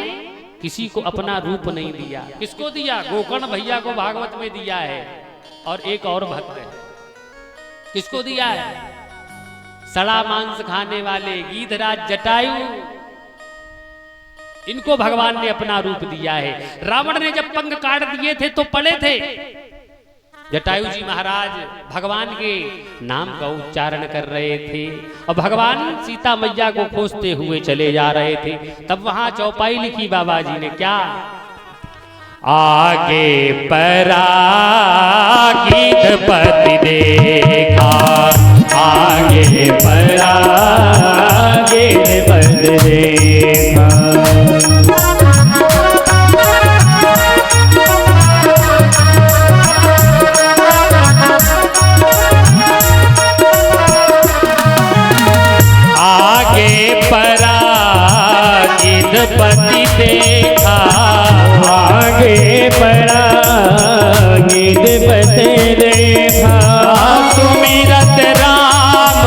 किसी को अपना रूप नहीं दिया। किसको दिया? गोकर्ण भैया को भागवत में दिया है। और एक और भक्त है, किसको दिया है? सड़ा मांस खाने वाले गीधराज जटायु, इनको भगवान ने अपना रूप दिया है। रावण ने जब पंख काट दिए थे तो पड़े थे, जटायु जी महाराज भगवान के नाम का उच्चारण कर रहे थे और भगवान सीता मैया को खोजते हुए चले जा रहे थे। तब वहां चौपाई लिखी बाबा जी ने, क्या? आगे परागीधपति देखा, आगे परागीधपति देखा। पति देखा, आगे परागीधपति देखा। सुमिरत राम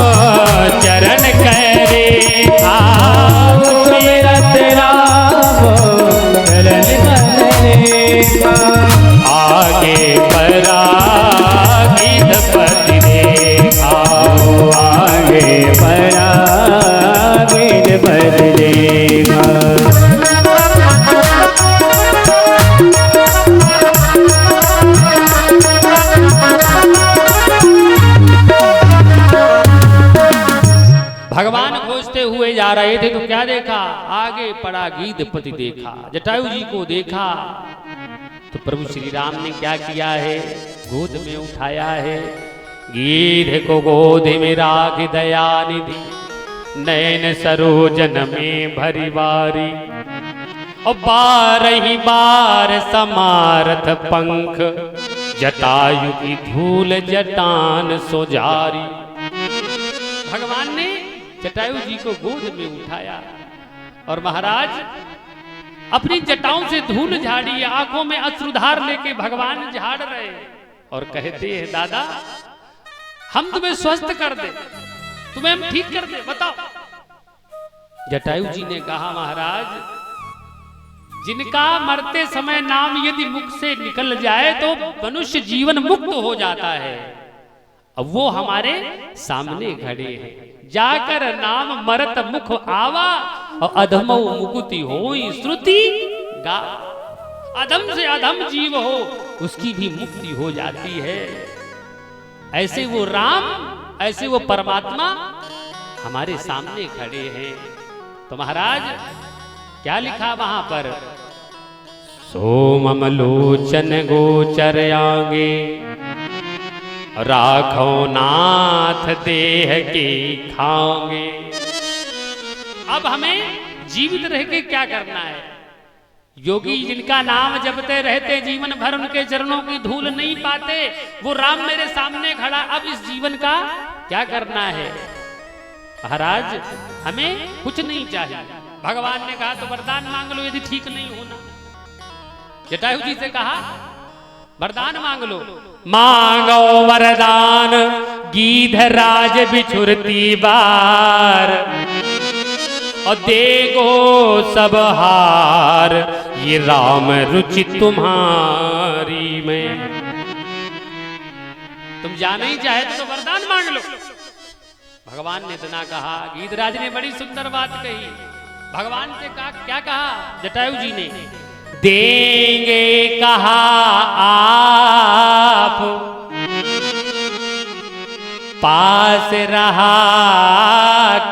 चरण करे, सुमिरत राम चरण करे। आगे परागीधपति देखा, आगे परागीधपति देखा। भगवान खोजते हुए जा रहे थे तो क्या देखा? आगे परागीधपति देखा, जटायु जी को देखा। तो प्रभु श्री राम ने क्या किया है? गोद में उठाया है। गीध को गोद में राख दयानिधि, नयन सरोजन में भरी बारी। और 12 बार समारथ पंख, जटायु की धूल जटान सोजारी। भगवान ने जटायु जी को गोद में उठाया और महाराज अपनी जटाओं से धूल झाड़ी, आंखों में अश्रुधार लेके भगवान झाड़ रहे और कहते हैं, दादा हम तुम्हें स्वस्थ कर दे, तुम्हें हम ठीक कर दे, बताओ। जटायु जी ने कहा, महाराज जिनका मरते समय नाम यदि मुख से निकल जाए तो मनुष्य जीवन मुक्त हो जाता है। अब वो हमारे सामने खड़े हैं। जाकर नाम मरत मुख आवा और अधम मुकुति होई श्रुति गा। अधम से अधम जीव हो उसकी भी मुक्ति हो जाती है। ऐसे वो राम, ऐसे वो परमात्मा हमारे सामने खड़े हैं। तो महाराज क्या लिखा वहां पर? सोमम लोचन गोचर आगे, राखो नाथ देह के खाओगे। अब हमें जीवित रह के क्या करना है? योगी जिनका नाम जपते रहते जीवन भर उनके चरणों की धूल नहीं पाते, वो राम मेरे सामने खड़ा, अब इस जीवन का क्या करना है? महाराज हमें कुछ नहीं चाहिए। भगवान ने कहा तो वरदान मांग लो यदि ठीक नहीं होना। जटायु जी से कहा वरदान मांग लो। मांगो वरदान गीधराज बिछुरती बार, और देगो सब हार ये राम रुचि तुम्हारी में। तुम जाना ही चाहे तो वरदान मांग लो। भगवान ने इतना कहा। गीधराज ने बड़ी सुंदर बात कही। भगवान से कहा, क्या कहा जटायु जी ने? देंगे कहा आप, पास रहा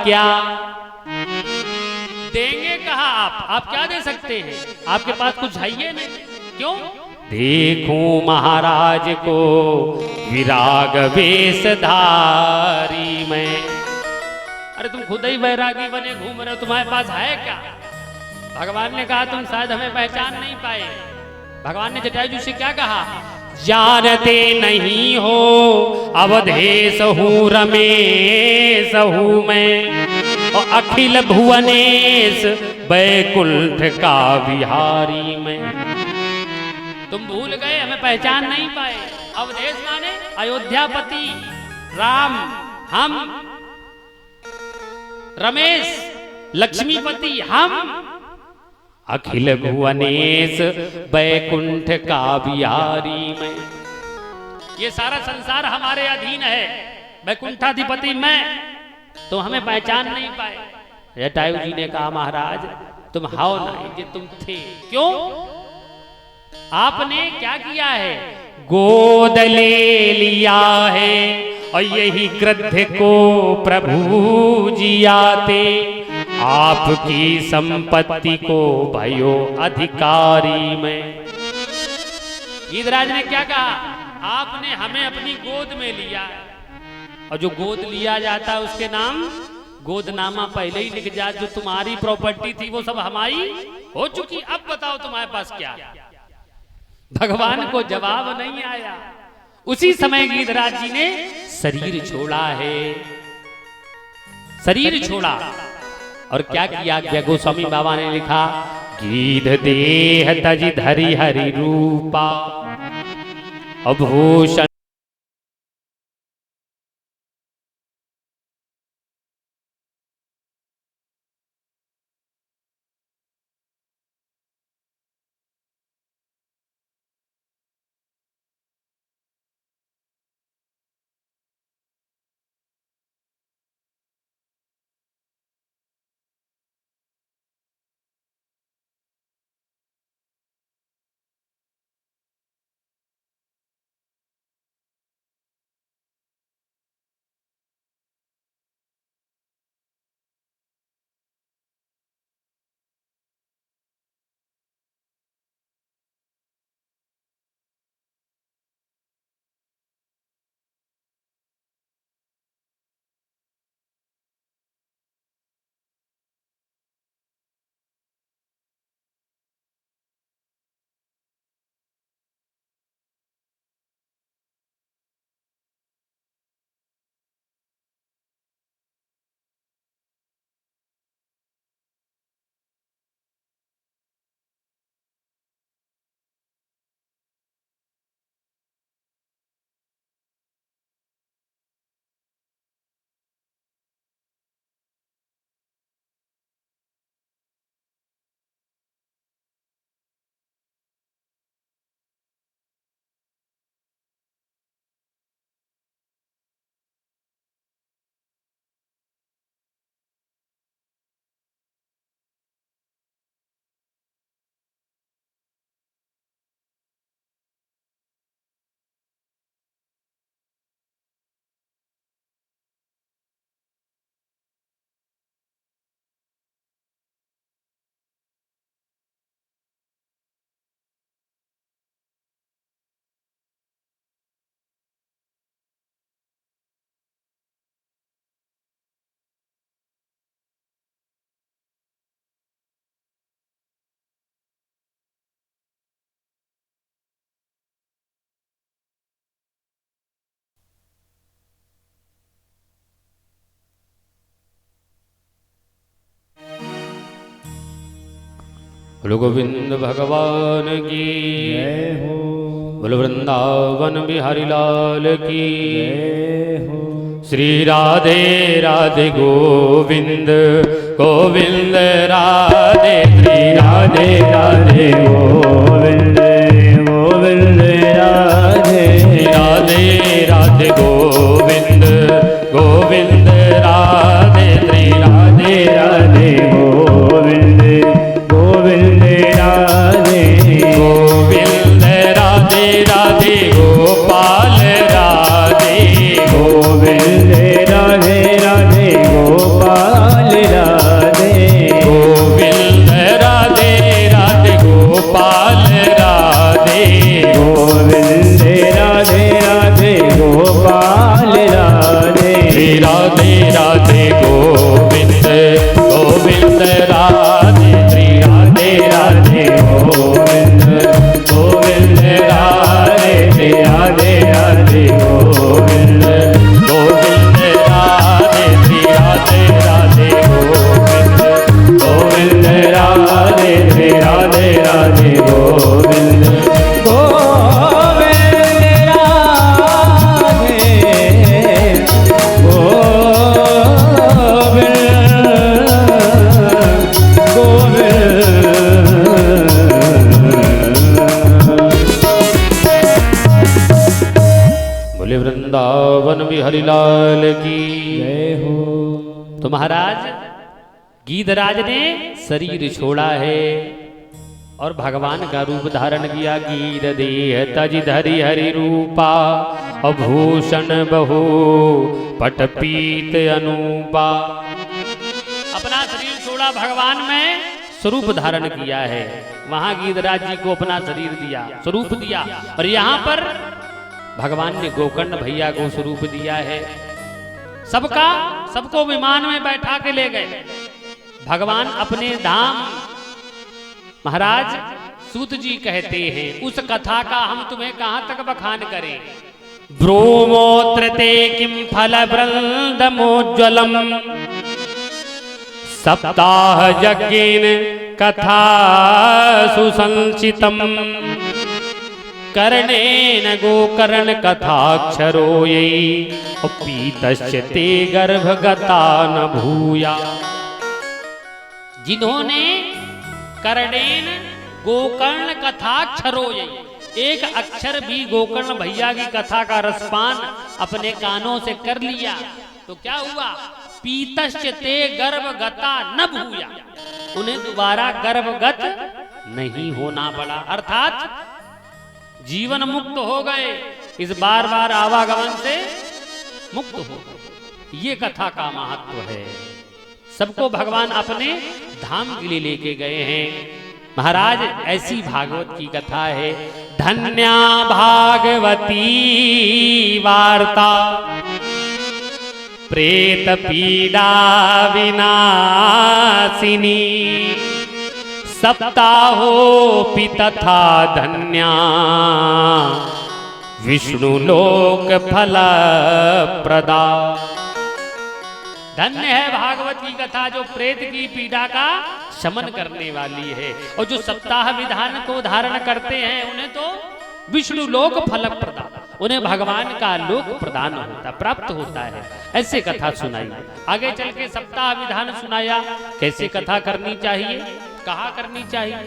क्या? देंगे कहा आप क्या दे सकते हैं? आपके पास कुछ है नहीं। क्यों? देखूं महाराज को विराग वेशधारी में। अरे तुम खुद ही वैरागी बने घूम रहे हो, तुम्हारे पास है क्या? भगवान ने कहा तुम शायद हमें पहचान नहीं पाए। भगवान ने जटायु जी से क्या कहा? जानते नहीं हो अवधेश हूँ रमेश हूँ मैं, और अखिल भुवनेश बैकुंठ का बिहारी मैं। तुम भूल गए, हमें पहचान नहीं पाए। अवधेश माने अयोध्यापति राम, हम रमेश लक्ष्मीपति हम, अखिल भुवनेश बैकुंठ का बिहारी मैं। ये सारा संसार हमारे अधीन है, बैकुंठाधिपति मैं, तो हमें पहचान नहीं पाए। जटायु जी ने कहा महाराज तुम हाओ नहीं कि तुम थे। क्यों? आपने क्या किया है? गोद ले लिया है और यही कृत्य को प्रभु जी आते, आपकी संपत्ति को भयो अधिकारी में। गीधराज ने क्या कहा? आपने हमें अपनी गोद में लिया, और जो गोद लिया जाता है उसके नाम गोदनामा पहले ही लिख जा। जो तुम्हारी प्रॉपर्टी थी वो सब हमारी हो चुकी, अब बताओ तुम्हारे पास क्या? भगवान को जवाब नहीं आया। उसी समय गीधराज जी ने शरीर छोड़ा है, शरीर छोड़ा और क्या किया? क्या गोस्वामी बाबा ने लिखा, गीध देह तज धरि हरि रूपा अभूषण बोलो गोविंद भगवान की जय हो, बोलो वृंदावन बिहारी लाल की जय हो। श्री राधे राधे गोविंद गोविंद राधे, श्री राधे राधे गोविंद गोविंद राधे, राधे राधे गोविंद गोविंद राधे, श्री राधे राधे गोविंद गोविंद राधे, गोविंद राधे राधे गोपाल राधे, गोविंद राधे राधे गोपाल राधे, गोविंद राधे राधे गोपाल राधे, गोविंद राधे राधे गोपाल राधे। वृंदावन बिहारी लाल की जय हो। तो महाराज गीधराज ने शरीर छोड़ा है और भगवान का रूप धारण किया। गीर देह तज धरि हरि रूपा अभूषण बहु पट पीत अनूपा। अपना शरीर छोड़ा, भगवान में स्वरूप धारण किया है। वहां गीधराज जी को अपना शरीर दिया, स्वरूप दिया, और यहाँ पर भगवान ने गोकर्ण भैया को स्वरूप दिया है। सबको विमान में बैठा के ले गए भगवान अपने धाम। महाराज सूत जी कहते हैं उस कथा का हम तुम्हें कहां तक बखान करें। ब्रूमोत्र ते किम फल वृंदमोज्ज्वलम सप्ताह यज्ञेन कथा सुसंचितम कर्णेन गोकर्ण कथाक्षरो यई पीतश्च ते गर्भगता न भूया। जिन्होंने कर्णेन गोकर्ण कथाक्षरो यई, एक अक्षर भी गोकर्ण भैया की कथा का रसपान अपने कानों से कर लिया तो क्या हुआ? पीतश्च ते गर्भगता न भूया, उन्हें दोबारा गर्भगत नहीं होना पड़ा, अर्थात जीवन मुक्त हो गए, इस बार बार आवागमन से मुक्त हो गए। ये कथा का महत्व है। सबको भगवान अपने धाम के लिए लेके गए हैं। महाराज ऐसी भागवत की कथा है। धन्या भागवती वार्ता प्रेत पीड़ा विनाशिनी सप्ताहोपि तथा धन्या विष्णु लोक फल प्रदा। धन्य है भागवत की कथा जो प्रेत की पीड़ा का शमन करने वाली है, और जो सप्ताह विधान को धारण करते हैं उन्हें तो विष्णु लोक फल प्रदान, उन्हें भगवान का लोक प्रदान होता, प्राप्त होता है। ऐसे कथा सुनाई। आगे चल के सप्ताह विधान सुनाया, कैसे कथा करनी चाहिए, कहा करनी चाहिए।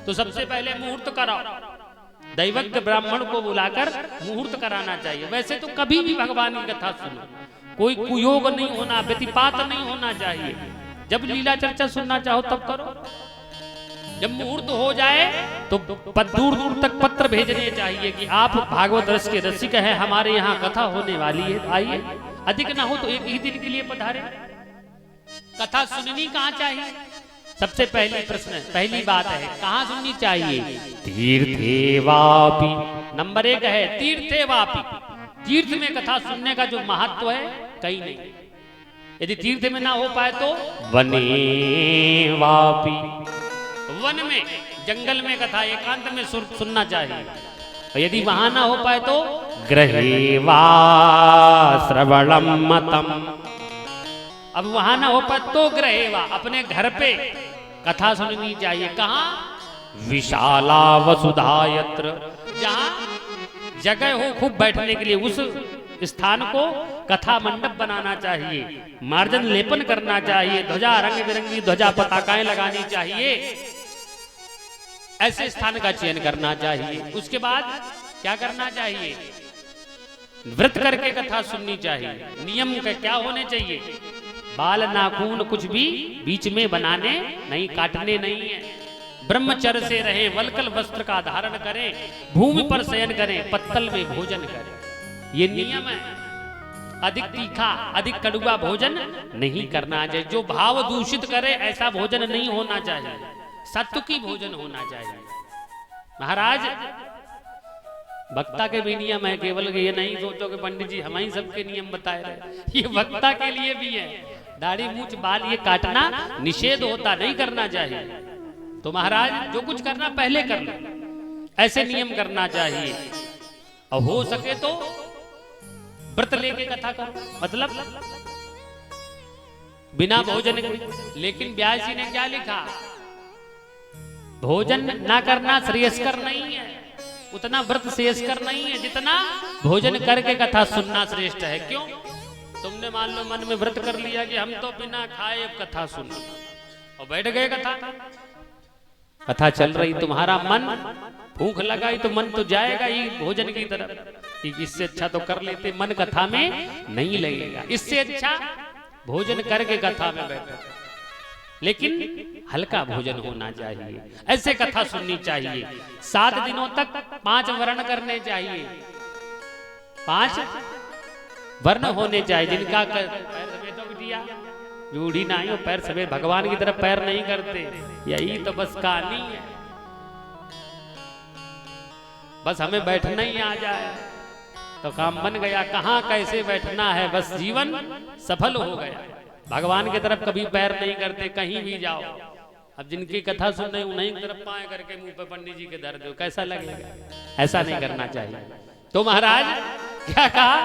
तो सबसे पहले मुहूर्त कराओ, दैवज्ञ ब्राह्मण को बुलाकर मुहूर्त कराना चाहिए। वैसे तो कभी भी भगवान की कथा सुनो, कोई कुयोग नहीं होना, व्यतिपात नहीं होना चाहिए। जब लीला चर्चा सुनना चाहो तब करो। जब मुहूर्त हो जाए तो दूर दूर तक पत्र भेजने चाहिए कि आप भागवत रस के रसिक हैं, हमारे यहाँ कथा होने वाली है, आइए। अधिक ना हो तो एक ही दिन के लिए पधारे। कथा सुननी कहाँ चाहिए? सबसे पहली प्रश्न, पहली बात है कहाँ सुननी चाहिए? तीर्थे वापी। नंबर 1 है तीर्थे वापी। तीर्थ में कथा सुनने का जो महत्व है कहीं नहीं। यदि तीर्थ में ना हो पाए तो वने वापी, वन में, जंगल में कथा एकांत में सुनना चाहिए। और यदि वहां ना हो पाए तो गृहे वा श्रवणम मतम। अब वहां ना हो पाए तो गृहे वा, अपने घर पे कथा सुननी चाहिए। कहाँ? विशाला वसुधा यत्र, जहां जगह हो खूब बैठने के लिए, उस स्थान को कथा मंडप बनाना चाहिए, मार्जन लेपन करना चाहिए, ध्वजा रंग बिरंगी ध्वजा पताकाएं लगानी चाहिए। ऐसे स्थान का चयन करना चाहिए। उसके बाद क्या करना चाहिए? व्रत करके कथा सुननी चाहिए। नियम का क्या होने चाहिए? बाल नाखून कुछ भी बीच में बनाने नहीं, काटने नहीं है। ब्रह्मचर्य से रहें, वलकल वस्त्र का धारण करें, भूमि पर शयन करें, पत्तल में भोजन करें, ये नियम है। अधिक तीखा, अधिक कड़वा भोजन नहीं करना चाहिए। जो भाव दूषित करे ऐसा भोजन नहीं होना चाहिए, सात्विकी भोजन होना चाहिए। महाराज वक्ता के भी नियम है, केवल ये नहीं सोचो कि पंडित जी हम ही सबके नियम बताए रहे, ये वक्ता के लिए भी है। दाढ़ी मूछ बाल ये काटना निषेध होता, नहीं करना चाहिए। तो महाराज जो कुछ करना पहले कर लो, ऐसे नियम करना चाहिए। और हो सके तो व्रत लेके कथा करो, मतलब बिना भोजन के। लेकिन व्यास जी ने क्या लिखा? भोजन ना करना श्रेयस्कर नहीं है, उतना व्रत श्रेयस्कर नहीं है जितना भोजन करके कथा सुनना श्रेष्ठ है। क्यों? तुमने मान लो मन में व्रत कर लिया कि हम तो बिना खाए अब कथा सुनो, और बैठ गए कथा, कथा चल रही, तुम्हारा मन भूख लगाई तो मन तो जाएगा ही भोजन की तरफ कि इससे अच्छा तो कर लेते, मन कथा में नहीं लगेगा, इससे अच्छा भोजन करके कथा में बैठो। लेकिन हल्का भोजन होना चाहिए, ऐसे कथा सुननी चाहिए। 7 दिनों तक 5 वर्ण करने चाहिए, 5 वर्ण होने चाहिए, जिनका पैर सफेद हो बिटिया बूढ़ी ना हो, पैर सफेद, भगवान की तरफ पैर नहीं करते, यही तो बस कहानी है। बस हमें बैठना ही आ जाए तो काम बन गया, कहाँ कैसे बैठना है, बस जीवन सफल हो गया। भगवान की तरफ कभी पैर नहीं करते, कहीं भी जाओ। अब जिनकी कथा सुन रहे उन्हीं की तरफ पाए करके मुंह पे पंडित जी के दर्द हो, कैसा लगेगा? ऐसा नहीं करना चाहिए। तो महाराज क्या कहा,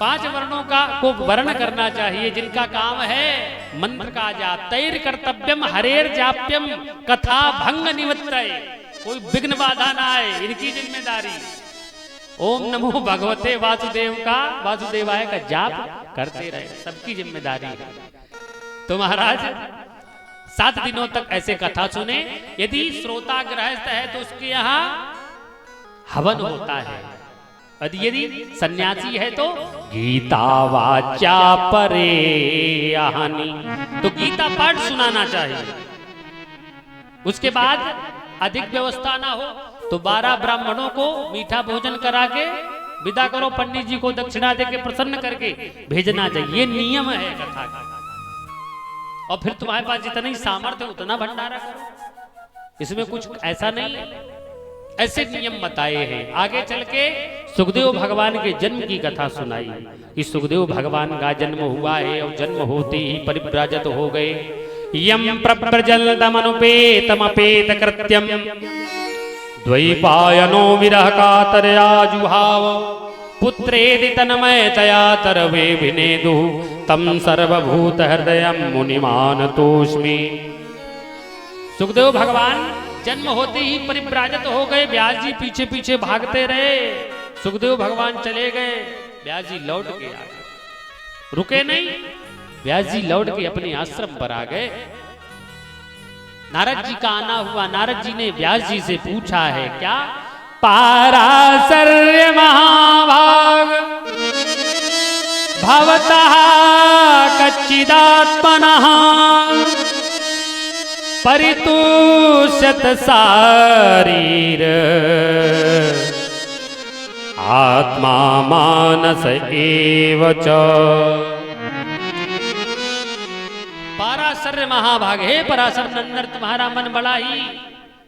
5 वर्णों का को वर्ण करना चाहिए, जिनका काम है मंत्र का जाप। तैर कर्तव्यम हरेर जाप्यम कथा भंग निवत्तये, कोई विघ्न बाधा ना आए, इनकी जिम्मेदारी। ओम नमो भगवते वासुदेव का, वासुदेवाय का जाप करते रहे, सबकी जिम्मेदारी है। तो महाराज 7 दिनों तक ऐसे कथा सुने। यदि श्रोता गृहस्थ है तो उसके यहाँ हवन होता है, यदि सन्यासी है तो गीता वाचा परे आहानी, तो गीता पाठ सुनाना चाहिए। उसके बाद अधिक व्यवस्था ना हो तो 12 ब्राह्मणों को मीठा भोजन करा के विदा करो, पंडित जी को दक्षिणा दे के प्रसन्न करके भेजना चाहिए, ये नियम है कथा का। और फिर तुम्हारे पास जितना ही सामर्थ्य उतना भंडारा करो, इसमें कुछ ऐसा नहीं है। ऐसे नियम बताए हैं। आगे चल के सुखदेव भगवान के जन्म की कथा सुनाई कि सुखदेव भगवान का जन्म हुआ है और जन्म होते ही परिव्राजक हो गए। यम प्रव्रजल्दमनुपेतमपेत कृत्यम द्वैपायनो विरह कातरया जुहाव पुत्रेदि तन्मयतया तरवे विनेदु तम सर्वभूत हृदयम मुनिमानतोस्मि। सुखदेव भगवान जन्म होते ही परिव्राजक हो गए। व्यास जी पीछे पीछे भागते रहे, सुखदेव भगवान चले गए, व्यास जी लौट के आ गए, रुके नहीं, व्यास जी लौट के अपने आश्रम पर आ गए। नारद जी का आना हुआ, नारद जी ने व्यास जी से पूछा है क्या, पाराशर्य महाभाग भवतः कच्चिदात्मनः परितुष्यत शारीर आत्मा मानस एव च। पराशर महाभाग, हे पराशर नंदन, तुम्हारा मन बड़ा ही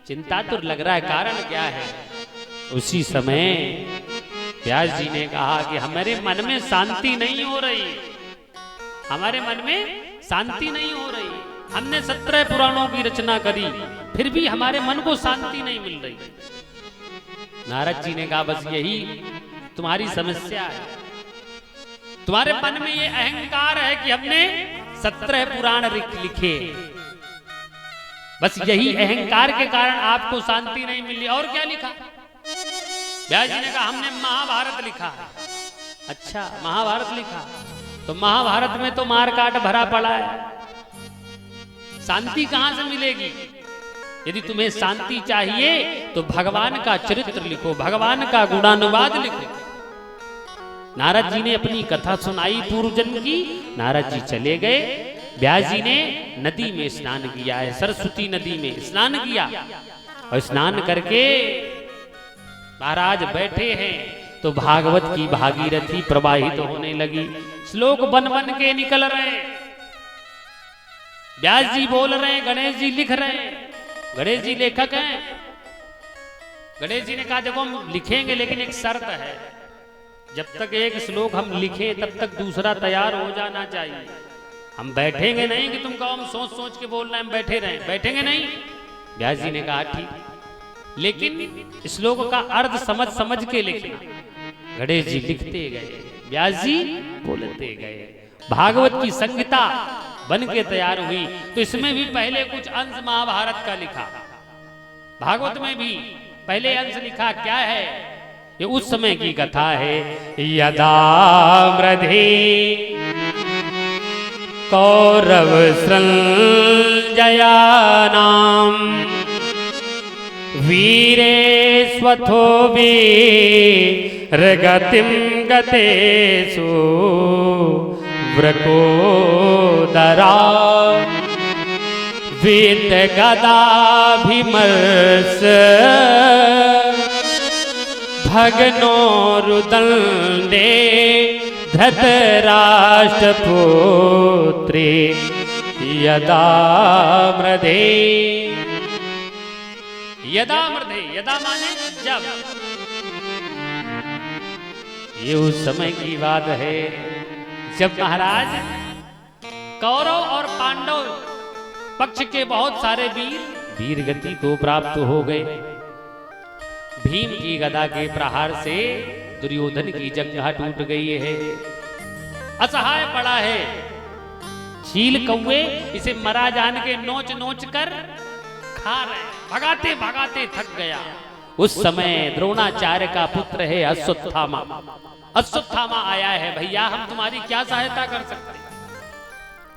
चिंतातुर लग रहा है, कारण क्या है? उसी समय व्यास जी ने कहा कि हमारे मन में शांति नहीं हो रही, हमारे मन में शांति नहीं हो रही। हमने 17 पुराणों की रचना करी, फिर भी हमारे मन को शांति नहीं मिल रही। नारद जी ने कहा बस यही तुम्हारी समस्या है, तुम्हारे मन में ये अहंकार है कि हमने 17 पुराण लिखे, बस यही अहंकार के कारण आपको शांति नहीं मिली। और क्या लिखा? व्यास जी ने कहा हमने महाभारत लिखा। अच्छा, महाभारत लिखा, तो महाभारत में तो मारकाट भरा पड़ा है, शांति कहां से मिलेगी? यदि तुम्हें शांति चाहिए तो भगवान का चरित्र लिखो, भगवान का गुणानुवाद लिखो। नारद जी ने अपनी कथा सुनाई पूर्व जन्म की, नारद जी चले गए। व्यास जी ने नदी में स्नान किया है, सरस्वती नदी में स्नान किया, और स्नान करके महाराज बैठे हैं तो भागवत की भागीरथी प्रवाहित होने लगी। श्लोक बन बन के निकल रहे हैं, व्यास जी बोल रहे हैं, गणेश जी लिख रहे हैं। गणेश जी लेखक हैं। गणेश जी ने कहा देखो हम लिखेंगे, लेकिन एक शर्त है, जब तक एक श्लोक हम लिखें तब तक दूसरा तैयार हो जाना चाहिए। हम बैठेंगे नहीं कि तुम कहो हम सोच सोच के बोल रहे हैं, हम बैठे रहे, बैठेंगे नहीं। व्यास जी ने कहा ठीक, लेकिन श्लोक का अर्थ समझ समझ के लिखना। गणेश जी लिखते गए, व्यास जी बोलते गए, भागवत की संहिता बन के तैयार हुई। तो इसमें भी पहले कुछ अंश महाभारत का लिखा, भागवत में भी पहले अंश लिखा। क्या है? ये उस समय की कथा है। यदा मृधे कौरव सृञ्जया नाम वीरे स्वथो वीरगतिं गतेषु वृकोदरा वेद गदाभिमर्श भगनो रुदंडे धृतराष्ट्रपुत्रे यदा मृधे। यदा मृधे, यदा माने जब, ये उस समय की बात है जब महाराज कौरव और पांडव पक्ष के बहुत सारे वीर गति को प्राप्त हो गए। भीम की गदा के प्रहार से दुर्योधन की जंघा टूट गई है, असहाय पड़ा है। चील कौवे इसे मरा जान के नोच नोच कर खा रहे, भगाते भगाते थक गया। उस समय द्रोणाचार्य का पुत्र है अश्वत्थामा। अश्वत्थामा आया है, भैया हम तुम्हारी क्या सहायता कर सकते हैं?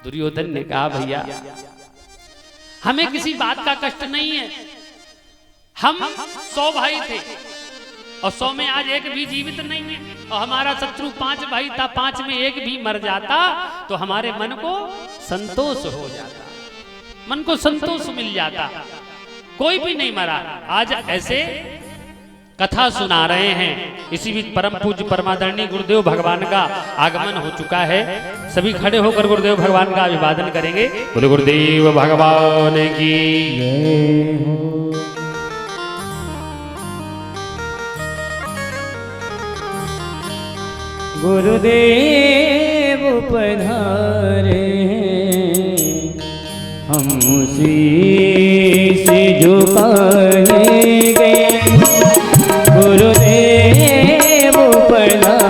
दुर्योधन ने कहा भैया हमें किसी बात का कष्ट नहीं है, हम 100 भाई थे और 100 में आज एक भी जीवित नहीं है, और हमारा शत्रु 5 भाई था, 5 में एक भी मर जाता तो हमारे मन को संतोष हो जाता, मन को संतोष मिल जाता। कोई भी नहीं मरा। आज ऐसे कथा सुना रहे हैं। इसी बीच परम पूज्य परमादरणीय गुरुदेव भगवान का आगमन हो चुका है। सभी खड़े होकर गुरुदेव भगवान का अभिवादन करेंगे। बोले गुरुदेव भगवान की जय हो। गुरुदेव पधारे हम शीश झुकाने गए। गुरुदेव पधारे